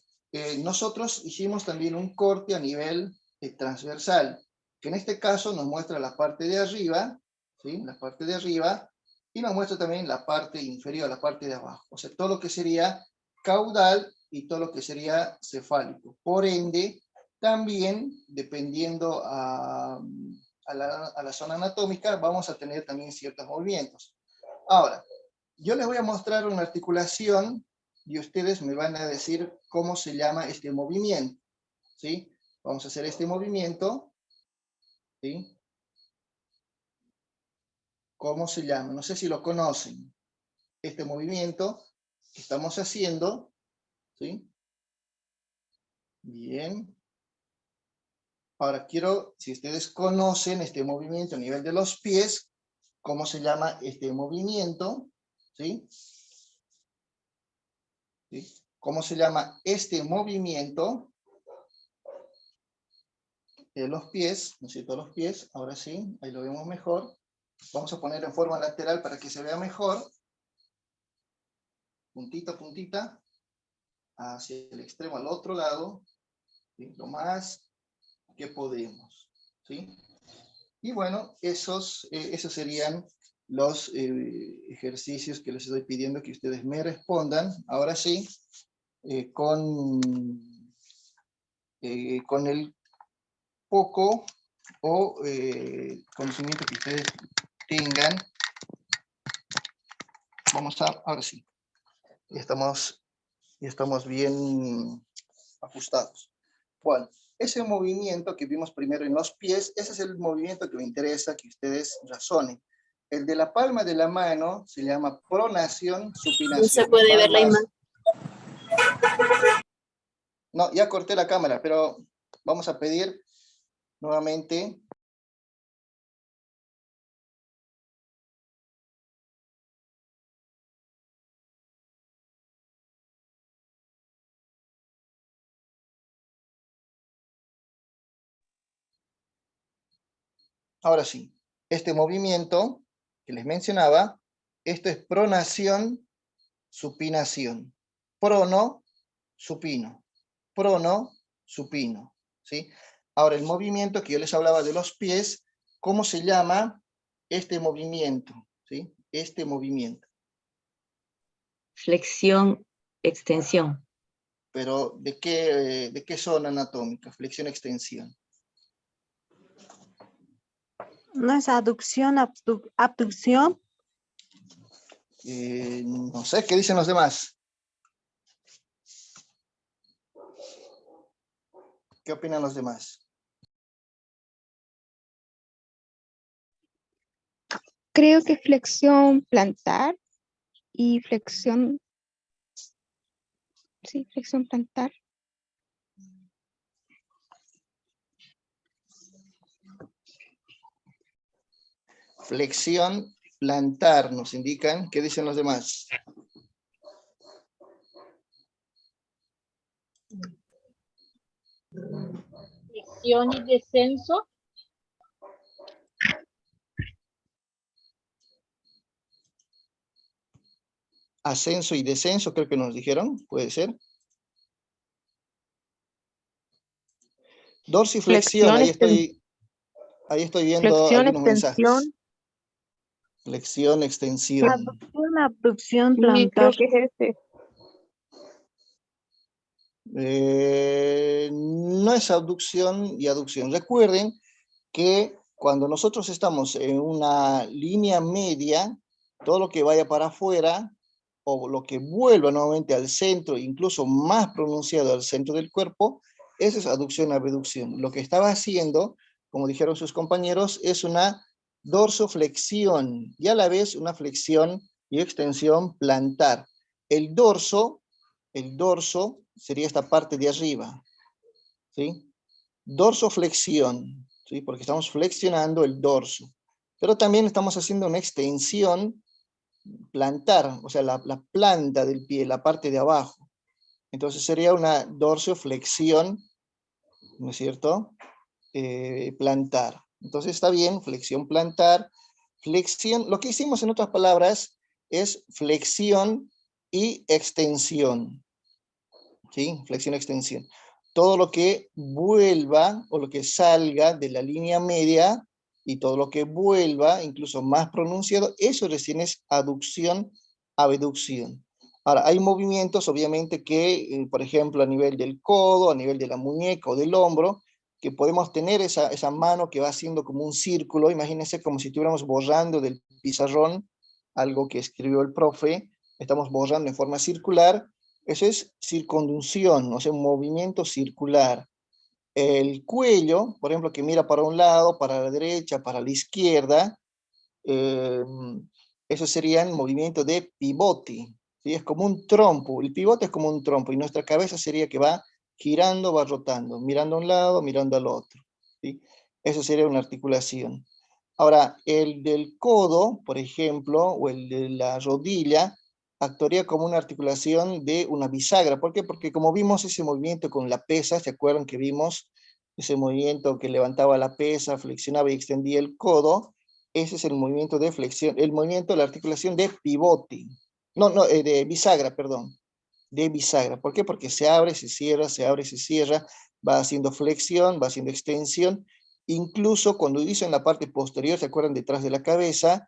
nosotros hicimos también un corte a nivel transversal, que en este caso nos muestra la parte de arriba, ¿sí? La parte de arriba, y nos muestra también la parte inferior, la parte de abajo. O sea, todo lo que sería caudal y todo lo que sería cefálico. Por ende, también, dependiendo a la zona anatómica, vamos a tener también ciertos movimientos. Ahora, yo les voy a mostrar una articulación y ustedes me van a decir cómo se llama este movimiento. ¿Sí? Vamos a hacer este movimiento. ¿Sí? ¿Cómo se llama? No sé si lo conocen. Este movimiento que estamos haciendo. ¿Sí? Bien. Ahora quiero, si ustedes conocen este movimiento a nivel de los pies, ¿cómo se llama este movimiento? ¿Sí? ¿Sí? ¿Cómo se llama este movimiento de los pies? ¿No es cierto? Los pies, ahora sí, ahí lo vemos mejor. Vamos a poner en forma lateral para que se vea mejor. Puntita, puntita, hacia el extremo, al otro lado, ¿sí? Lo más que podemos. ¿Sí? Y bueno, esos serían los ejercicios que les estoy pidiendo que ustedes me respondan, ahora sí, con el poco o conocimiento que ustedes tengan. Vamos a, ahora sí, ya estamos bien ajustados. Bueno, ese movimiento que vimos primero en los pies, ese es el movimiento que me interesa que ustedes razonen. El de la palma de la mano se llama pronación, supinación. No se puede ver la imagen. No, ya corté la cámara, pero vamos a pedir nuevamente. Ahora sí, este movimiento que les mencionaba, esto es pronación, supinación. Prono, supino. Prono, supino. ¿Sí? Ahora, el movimiento que yo les hablaba de los pies, ¿cómo se llama este movimiento? ¿Sí? Este movimiento. Flexión, extensión. Pero, ¿de qué zona anatómica? Flexión, extensión. ¿No es aducción, abducción? No sé, ¿qué dicen los demás? ¿Qué opinan los demás? Creo que flexión plantar y flexión, sí, flexión plantar. Flexión plantar, nos indican. ¿Qué dicen los demás? Flexión y descenso. Ascenso y descenso, creo que nos dijeron, puede ser. Dorsiflexión, ahí estoy viendo Flexión, algunos mensajes. extensión. Flexión, extensión. Abducción, abducción, Sí, plantar. creo que es este. No es abducción y aducción. Recuerden que cuando nosotros estamos en una línea media, todo lo que vaya para afuera, o lo que vuelva nuevamente al centro, incluso más pronunciado al centro del cuerpo, eso es aducción, abducción. Lo que estaba haciendo, como dijeron sus compañeros, es una dorsoflexión, y a la vez una flexión y extensión plantar. El dorso sería esta parte de arriba, ¿sí? Dorsoflexión, ¿sí? Porque estamos flexionando el dorso. Pero también estamos haciendo una extensión plantar, o sea, la planta del pie, la parte de abajo. Entonces sería una dorsoflexión, ¿no es cierto? Plantar. Entonces está bien, flexión plantar, flexión, lo que hicimos en otras palabras es flexión y extensión, ¿sí? Flexión, extensión. Todo lo que vuelva o lo que salga de la línea media y todo lo que vuelva, incluso más pronunciado, eso recién es aducción, abducción. Ahora, hay movimientos, obviamente, que, por ejemplo, a nivel del codo, a nivel de la muñeca o del hombro, que podemos tener esa mano que va haciendo como un círculo, imagínense como si estuviéramos borrando del pizarrón, algo que escribió el profe, estamos borrando en forma circular, eso es circunducción, o sea, un movimiento circular. El cuello, por ejemplo, que mira para un lado, para la derecha, para la izquierda, eso serían movimientos de pivote, ¿sí? Es como un trompo, el pivote es como un trompo, y nuestra cabeza sería que va girando, va rotando, mirando a un lado, mirando al otro, ¿sí? Eso sería una articulación. Ahora, el del codo, por ejemplo, o el de la rodilla, actuaría como una articulación de una bisagra. ¿Por qué? Porque como vimos ese movimiento con la pesa, ¿se acuerdan que vimos ese movimiento que levantaba la pesa, flexionaba y extendía el codo? Ese es el movimiento de flexión, el movimiento, la articulación de pivote. De bisagra, perdón. De bisagra. ¿Por qué? Porque se abre, se cierra, se abre, se cierra, va haciendo flexión, va haciendo extensión. Incluso cuando dicen la parte posterior, ¿se acuerdan? Detrás de la cabeza,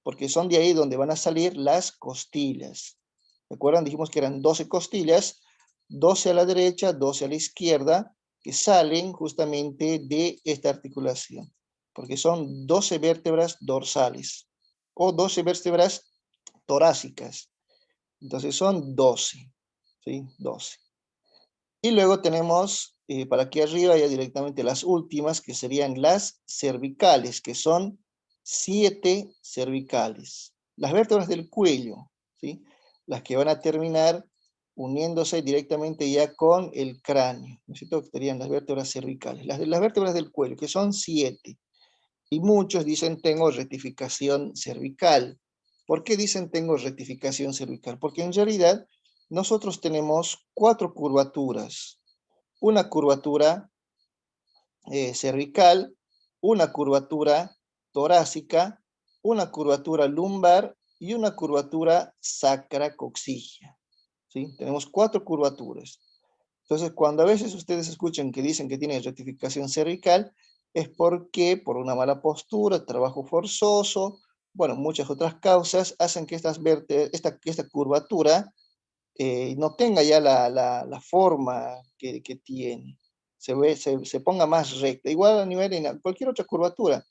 porque son de ahí donde van a salir las costillas. ¿De acuerdo? Dijimos que eran 12 costillas, 12 a la derecha, 12 a la izquierda, que salen justamente de esta articulación, porque son 12 vértebras dorsales, o 12 vértebras torácicas. Entonces son 12, ¿sí? 12. Y luego tenemos, para aquí arriba ya directamente las últimas, que serían las cervicales, que son 7 cervicales. Las vértebras del cuello, ¿sí? Las que van a terminar uniéndose directamente ya con el cráneo, ¿no es cierto? Que serían las vértebras cervicales. Las vértebras del cuello, que son 7. Y muchos dicen tengo rectificación cervical. ¿Por qué dicen tengo rectificación cervical? Porque en realidad nosotros tenemos 4 curvaturas. Una curvatura cervical, una curvatura torácica, una curvatura lumbar y una curvatura sacrocoxígea. ¿Sí? Tenemos 4 curvaturas. Entonces, cuando a veces ustedes escuchan que dicen que tienen rectificación cervical, es porque por una mala postura, trabajo forzoso, bueno, muchas otras causas hacen que esta curvatura no tenga ya la forma que tiene. Se ponga más recta. Igual a nivel en cualquier otra curvatura.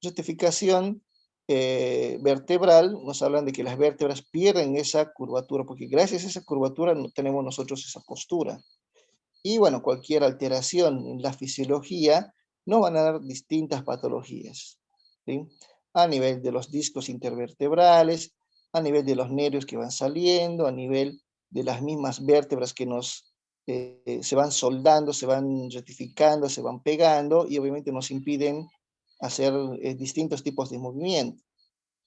Rectificación vertebral, nos hablan de que las vértebras pierden esa curvatura, porque gracias a esa curvatura no tenemos nosotros esa postura. Y bueno, cualquier alteración en la fisiología nos van a dar distintas patologías, ¿sí? A nivel de los discos intervertebrales, a nivel de los nervios que van saliendo, a nivel de las mismas vértebras que se van soldando, se van rectificando, se van pegando y obviamente nos impiden hacer distintos tipos de movimiento,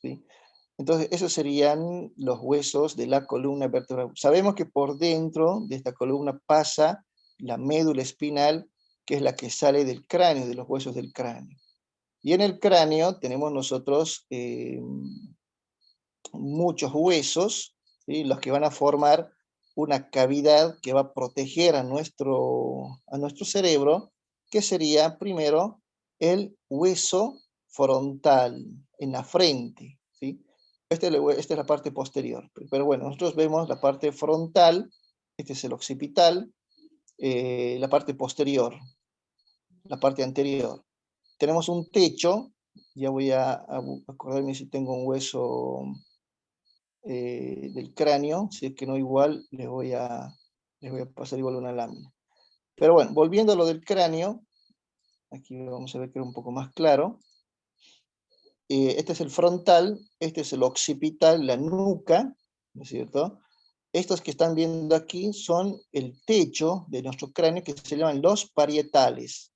¿sí? Entonces, esos serían los huesos de la columna vertebral. Sabemos que por dentro de esta columna pasa la médula espinal, que es la que sale del cráneo, de los huesos del cráneo. Y en el cráneo tenemos nosotros muchos huesos, ¿sí? Los que van a formar una cavidad que va a proteger a nuestro cerebro, que sería primero el hueso frontal, en la frente, ¿sí? Esta es la parte posterior, pero bueno, nosotros vemos la parte frontal, este es el occipital, la parte posterior, la parte anterior. Tenemos un techo, ya voy a acordarme si tengo un hueso del cráneo, si es que no igual, les voy a pasar igual una lámina. Pero bueno, volviendo a lo del cráneo, aquí vamos a ver que era un poco más claro. Este es el frontal, este es el occipital, la nuca, ¿no es cierto? Estos que están viendo aquí son el techo de nuestro cráneo, que se llaman los parietales.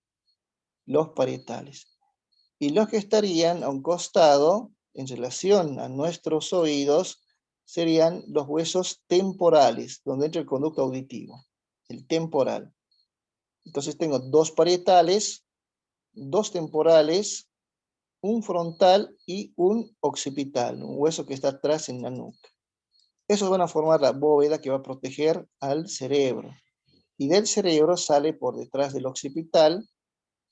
Los parietales. Y los que estarían a un costado, en relación a nuestros oídos, serían los huesos temporales, donde entra el conducto auditivo, el temporal. Entonces tengo 2 parietales, 2 temporales, un frontal y un occipital, un hueso que está atrás en la nuca. Esos van a formar la bóveda que va a proteger al cerebro. Y del cerebro sale por detrás del occipital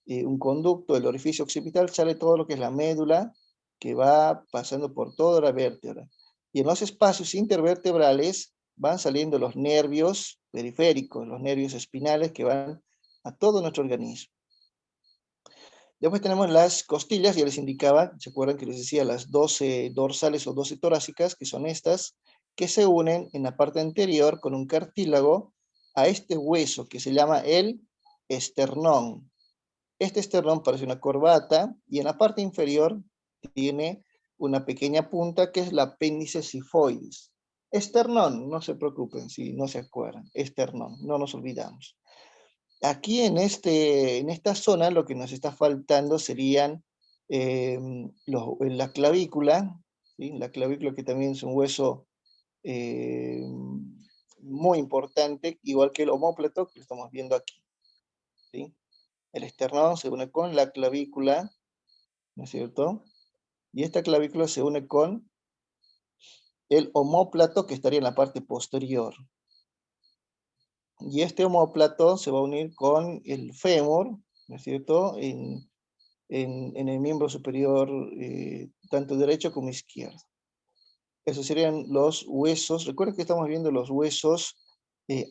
un conducto, del orificio occipital sale todo lo que es la médula, que va pasando por toda la vértebra. Y en los espacios intervertebrales van saliendo los nervios periféricos, los nervios espinales que van a todo nuestro organismo. Después tenemos las costillas, ya les indicaba, ¿se acuerdan que les decía las 12 dorsales o 12 torácicas, que son estas, que se unen en la parte anterior con un cartílago a este hueso que se llama el esternón. Este esternón parece una corbata y en la parte inferior tiene una pequeña punta que es la apéndice sifoides. Esternón, no se preocupen si no se acuerdan, esternón, no nos olvidamos. Aquí en esta zona lo que nos está faltando serían la clavícula, ¿sí? La clavícula que también es un hueso muy importante, igual que el omóplato que lo estamos viendo aquí, ¿sí? El esternón se une con la clavícula, ¿no es cierto? Y esta clavícula se une con el omóplato que estaría en la parte posterior. Y este omóplato se va a unir con el fémur, ¿no es cierto? En el miembro superior tanto derecho como izquierdo. Esos serían los huesos. Recuerden que estamos viendo los huesos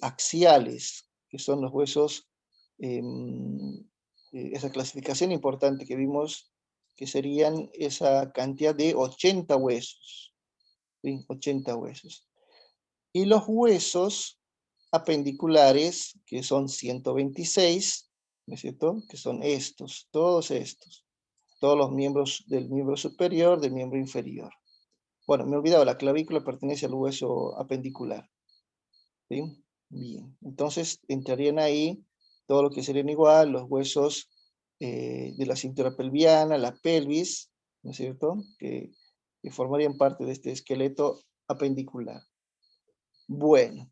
axiales, que son los huesos, esa clasificación importante que vimos, que serían esa cantidad de 80 huesos. ¿Sí? 80 huesos. Y los huesos apendiculares, que son 126, ¿no es cierto? Que son estos, todos los miembros del miembro superior, del miembro inferior. Bueno, me he olvidado, la clavícula pertenece al hueso apendicular. ¿Sí? Bien, entonces entrarían ahí todo lo que serían igual, los huesos de la cintura pelviana, la pelvis, ¿no es cierto? Que formarían parte de este esqueleto apendicular. Bueno,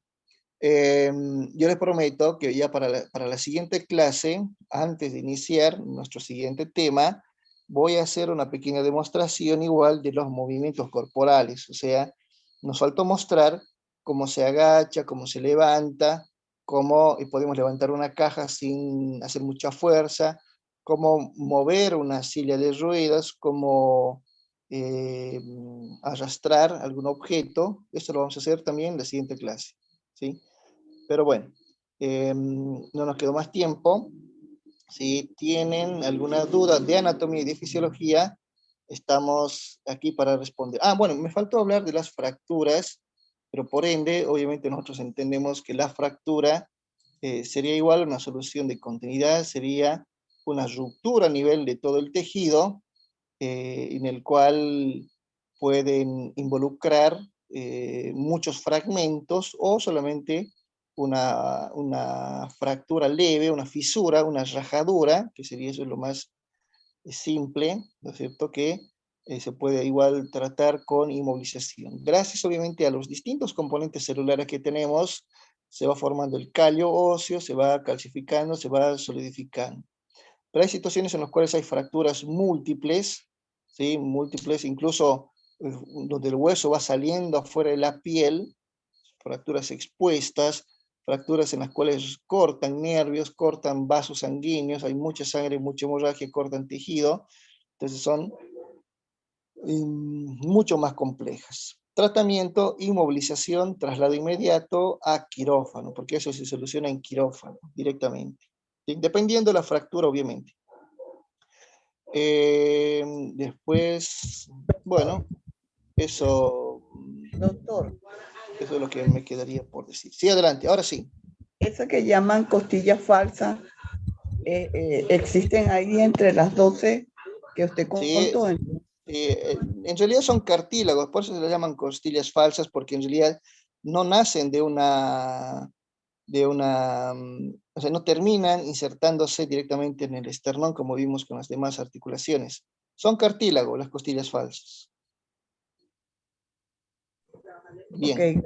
yo les prometo que ya para la siguiente clase, antes de iniciar nuestro siguiente tema, voy a hacer una pequeña demostración igual de los movimientos corporales. O sea, nos faltó mostrar cómo se agacha, cómo se levanta, cómo podemos levantar una caja sin hacer mucha fuerza, cómo mover una silla de ruedas, cómo arrastrar algún objeto. Esto lo vamos a hacer también en la siguiente clase, ¿sí? Pero bueno, no nos quedó más tiempo. Si tienen alguna duda de anatomía y de fisiología, estamos aquí para responder. Bueno, me faltó hablar de las fracturas, pero por ende, obviamente nosotros entendemos que la fractura sería igual a una solución de continuidad, sería una ruptura a nivel de todo el tejido, en el cual pueden involucrar muchos fragmentos o solamente una fractura leve, una fisura, una rajadura, que sería eso lo más simple, ¿no es cierto?, que se puede igual tratar con inmovilización. Gracias obviamente a los distintos componentes celulares que tenemos, se va formando el callo óseo, se va calcificando, se va solidificando. Pero hay situaciones en las cuales hay fracturas múltiples, ¿sí? Múltiples, incluso donde el hueso va saliendo afuera de la piel, fracturas expuestas, fracturas en las cuales cortan nervios, cortan vasos sanguíneos, hay mucha sangre, mucha hemorragia, cortan tejido, entonces son mucho más complejas. Tratamiento, inmovilización, traslado inmediato a quirófano, porque eso se soluciona en quirófano directamente, ¿sí? Dependiendo de la fractura, obviamente. Después, bueno, eso Doctor, es lo que me quedaría por decir. Sí, adelante, ahora sí. esa que llaman costillas falsas, existen ahí entre las 12 que usted contó. En realidad son cartílagos, por eso se le llaman costillas falsas, porque en realidad no nacen de una, o sea, no terminan insertándose directamente en el esternón como vimos con las demás articulaciones. Son cartílagos las costillas falsas. Bien. Okay.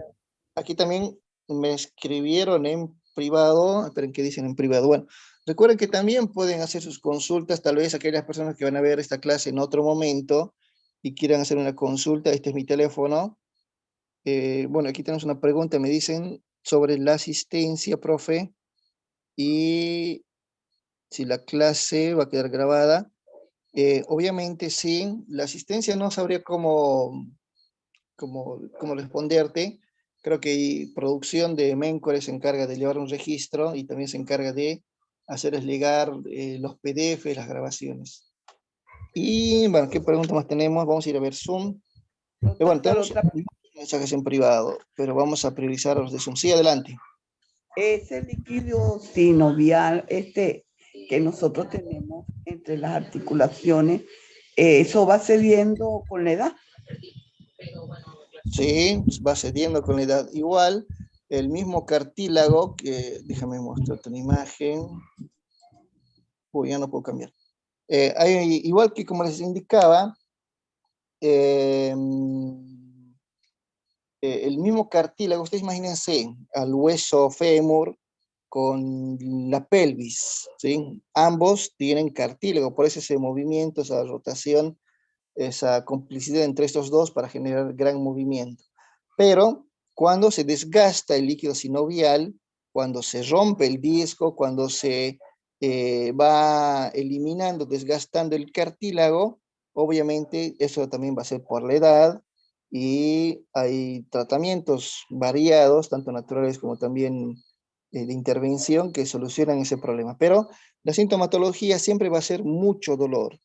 Aquí también me escribieron en privado, esperen, ¿qué dicen en privado? Bueno, recuerden que también pueden hacer sus consultas, tal vez aquellas personas que van a ver esta clase en otro momento y quieran hacer una consulta. Este es mi teléfono. Bueno, aquí tenemos una pregunta, me dicen sobre la asistencia, profe, y si la clase va a quedar grabada. Obviamente sí, la asistencia no sabría cómo responderte. Creo que producción de Mencore se encarga de llevar un registro y también se encarga de hacerles llegar los PDF, las grabaciones. Y bueno, ¿qué preguntas más tenemos? Vamos a ir a ver Zoom. Bueno, tenemos mensajes en privado, pero vamos a priorizar los de Zoom. Sí, adelante. Ese líquido sinovial, que nosotros tenemos entre las articulaciones, ¿eso va cediendo con la edad? Sí, va cediendo con la edad. Igual, el mismo cartílago, que déjame mostrarte una imagen. Uy, ya no puedo cambiar. Igual que como les indicaba, el mismo cartílago, ustedes imagínense al hueso fémur con la pelvis, ¿sí? Ambos tienen cartílago, por eso ese movimiento, esa rotación, esa complicidad entre estos dos para generar gran movimiento. Pero cuando se desgasta el líquido sinovial, cuando se rompe el disco, cuando se va eliminando, desgastando el cartílago, obviamente eso también va a ser por la edad y hay tratamientos variados, tanto naturales como también de intervención que solucionan ese problema. Pero la sintomatología siempre va a ser mucho dolor.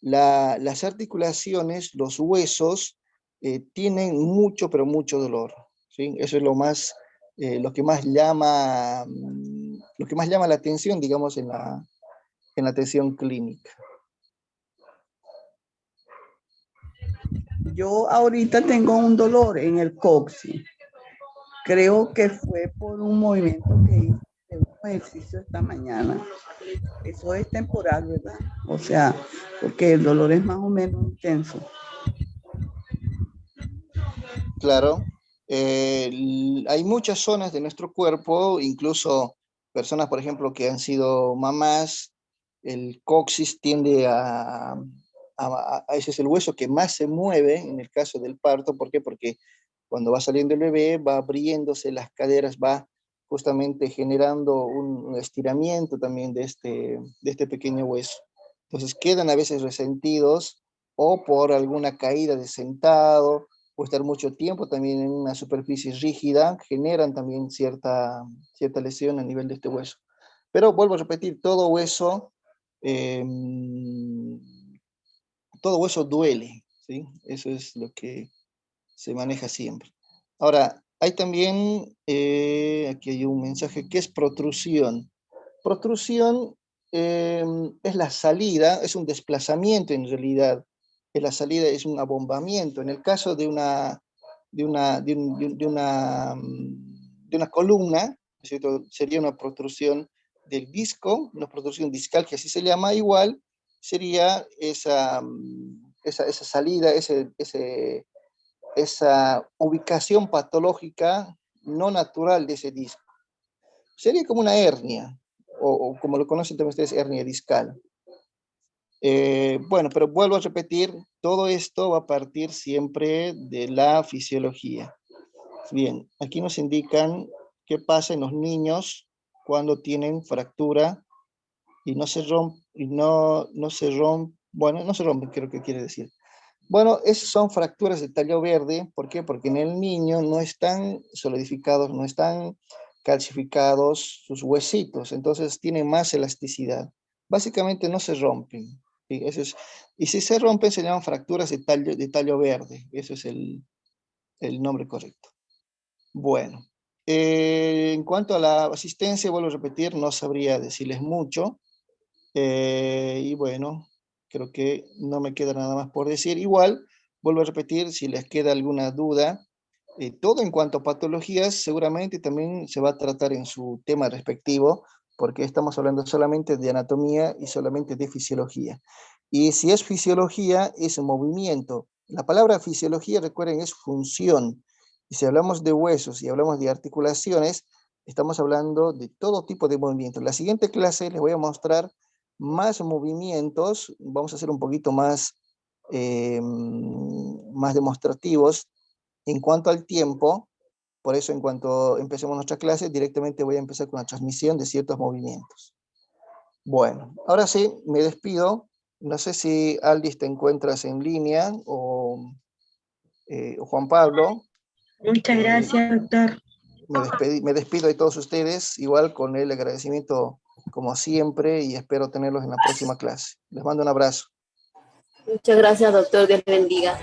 Las articulaciones, los huesos, tienen mucho, pero mucho dolor, ¿sí? Eso es lo que más llama, lo que más llama la atención, digamos, en la atención clínica. Yo ahorita tengo un dolor en el coxis. Creo que fue por un movimiento que hice de un ejercicio esta mañana. Eso es temporal, ¿verdad? O sea, porque el dolor es más o menos intenso. Claro. Hay muchas zonas de nuestro cuerpo, incluso personas, por ejemplo, que han sido mamás, el coxis tiende ese es el hueso que más se mueve en el caso del parto. ¿Por qué? Porque cuando va saliendo el bebé, va abriéndose las caderas, va justamente generando un estiramiento también de este pequeño hueso. Entonces quedan a veces resentidos o por alguna caída de sentado, o estar mucho tiempo también en una superficie rígida, generan también cierta lesión a nivel de este hueso. Pero vuelvo a repetir, eh, todo hueso duele, ¿sí? Eso es lo que se maneja siempre. Ahora, hay también, aquí hay un mensaje, que es protrusión. Protrusión es la salida, es un desplazamiento en realidad. Es la salida, es un abombamiento. En el caso de una columna, ¿no es cierto? Sería una protrusión del disco, una protrusión discal, que así se llama. Igual sería esa salida, esa ubicación patológica no natural de ese disco. Sería como una hernia, o como lo conocen también ustedes, hernia discal. Bueno, pero vuelvo a repetir, todo esto va a partir siempre de la fisiología. Bien, aquí nos indican qué pasa en los niños cuando tienen fractura y no se rompe, bueno, no se rompe, creo que quiere decir. Bueno, esas son fracturas de tallo verde. ¿Por qué? Porque en el niño no están solidificados, no están calcificados sus huesitos, entonces tienen más elasticidad. Básicamente no se rompen. ¿Sí? Y si se rompen, se llaman fracturas de tallo verde. Eso es el nombre correcto. Bueno, en cuanto a la asistencia, vuelvo a repetir, no sabría decirles mucho. Y bueno, creo que no me queda nada más por decir. Igual, vuelvo a repetir, si les queda alguna duda, todo en cuanto a patologías, seguramente también se va a tratar en su tema respectivo, porque estamos hablando solamente de anatomía y solamente de fisiología. Y si es fisiología, es movimiento. La palabra fisiología, recuerden, es función. Y si hablamos de huesos y hablamos de articulaciones, estamos hablando de todo tipo de movimientos. La siguiente clase les voy a mostrar más movimientos, vamos a hacer un poquito más demostrativos en cuanto al tiempo. Por eso, en cuanto empecemos nuestra clase, directamente voy a empezar con la transmisión de ciertos movimientos. Bueno, ahora sí, me despido. No sé si Aldis te encuentras en línea o Juan Pablo. Muchas gracias, doctor. Me despido de todos ustedes, igual con el agradecimiento como siempre, y espero tenerlos en la próxima clase. Les mando un abrazo. Muchas gracias, doctor. Dios bendiga.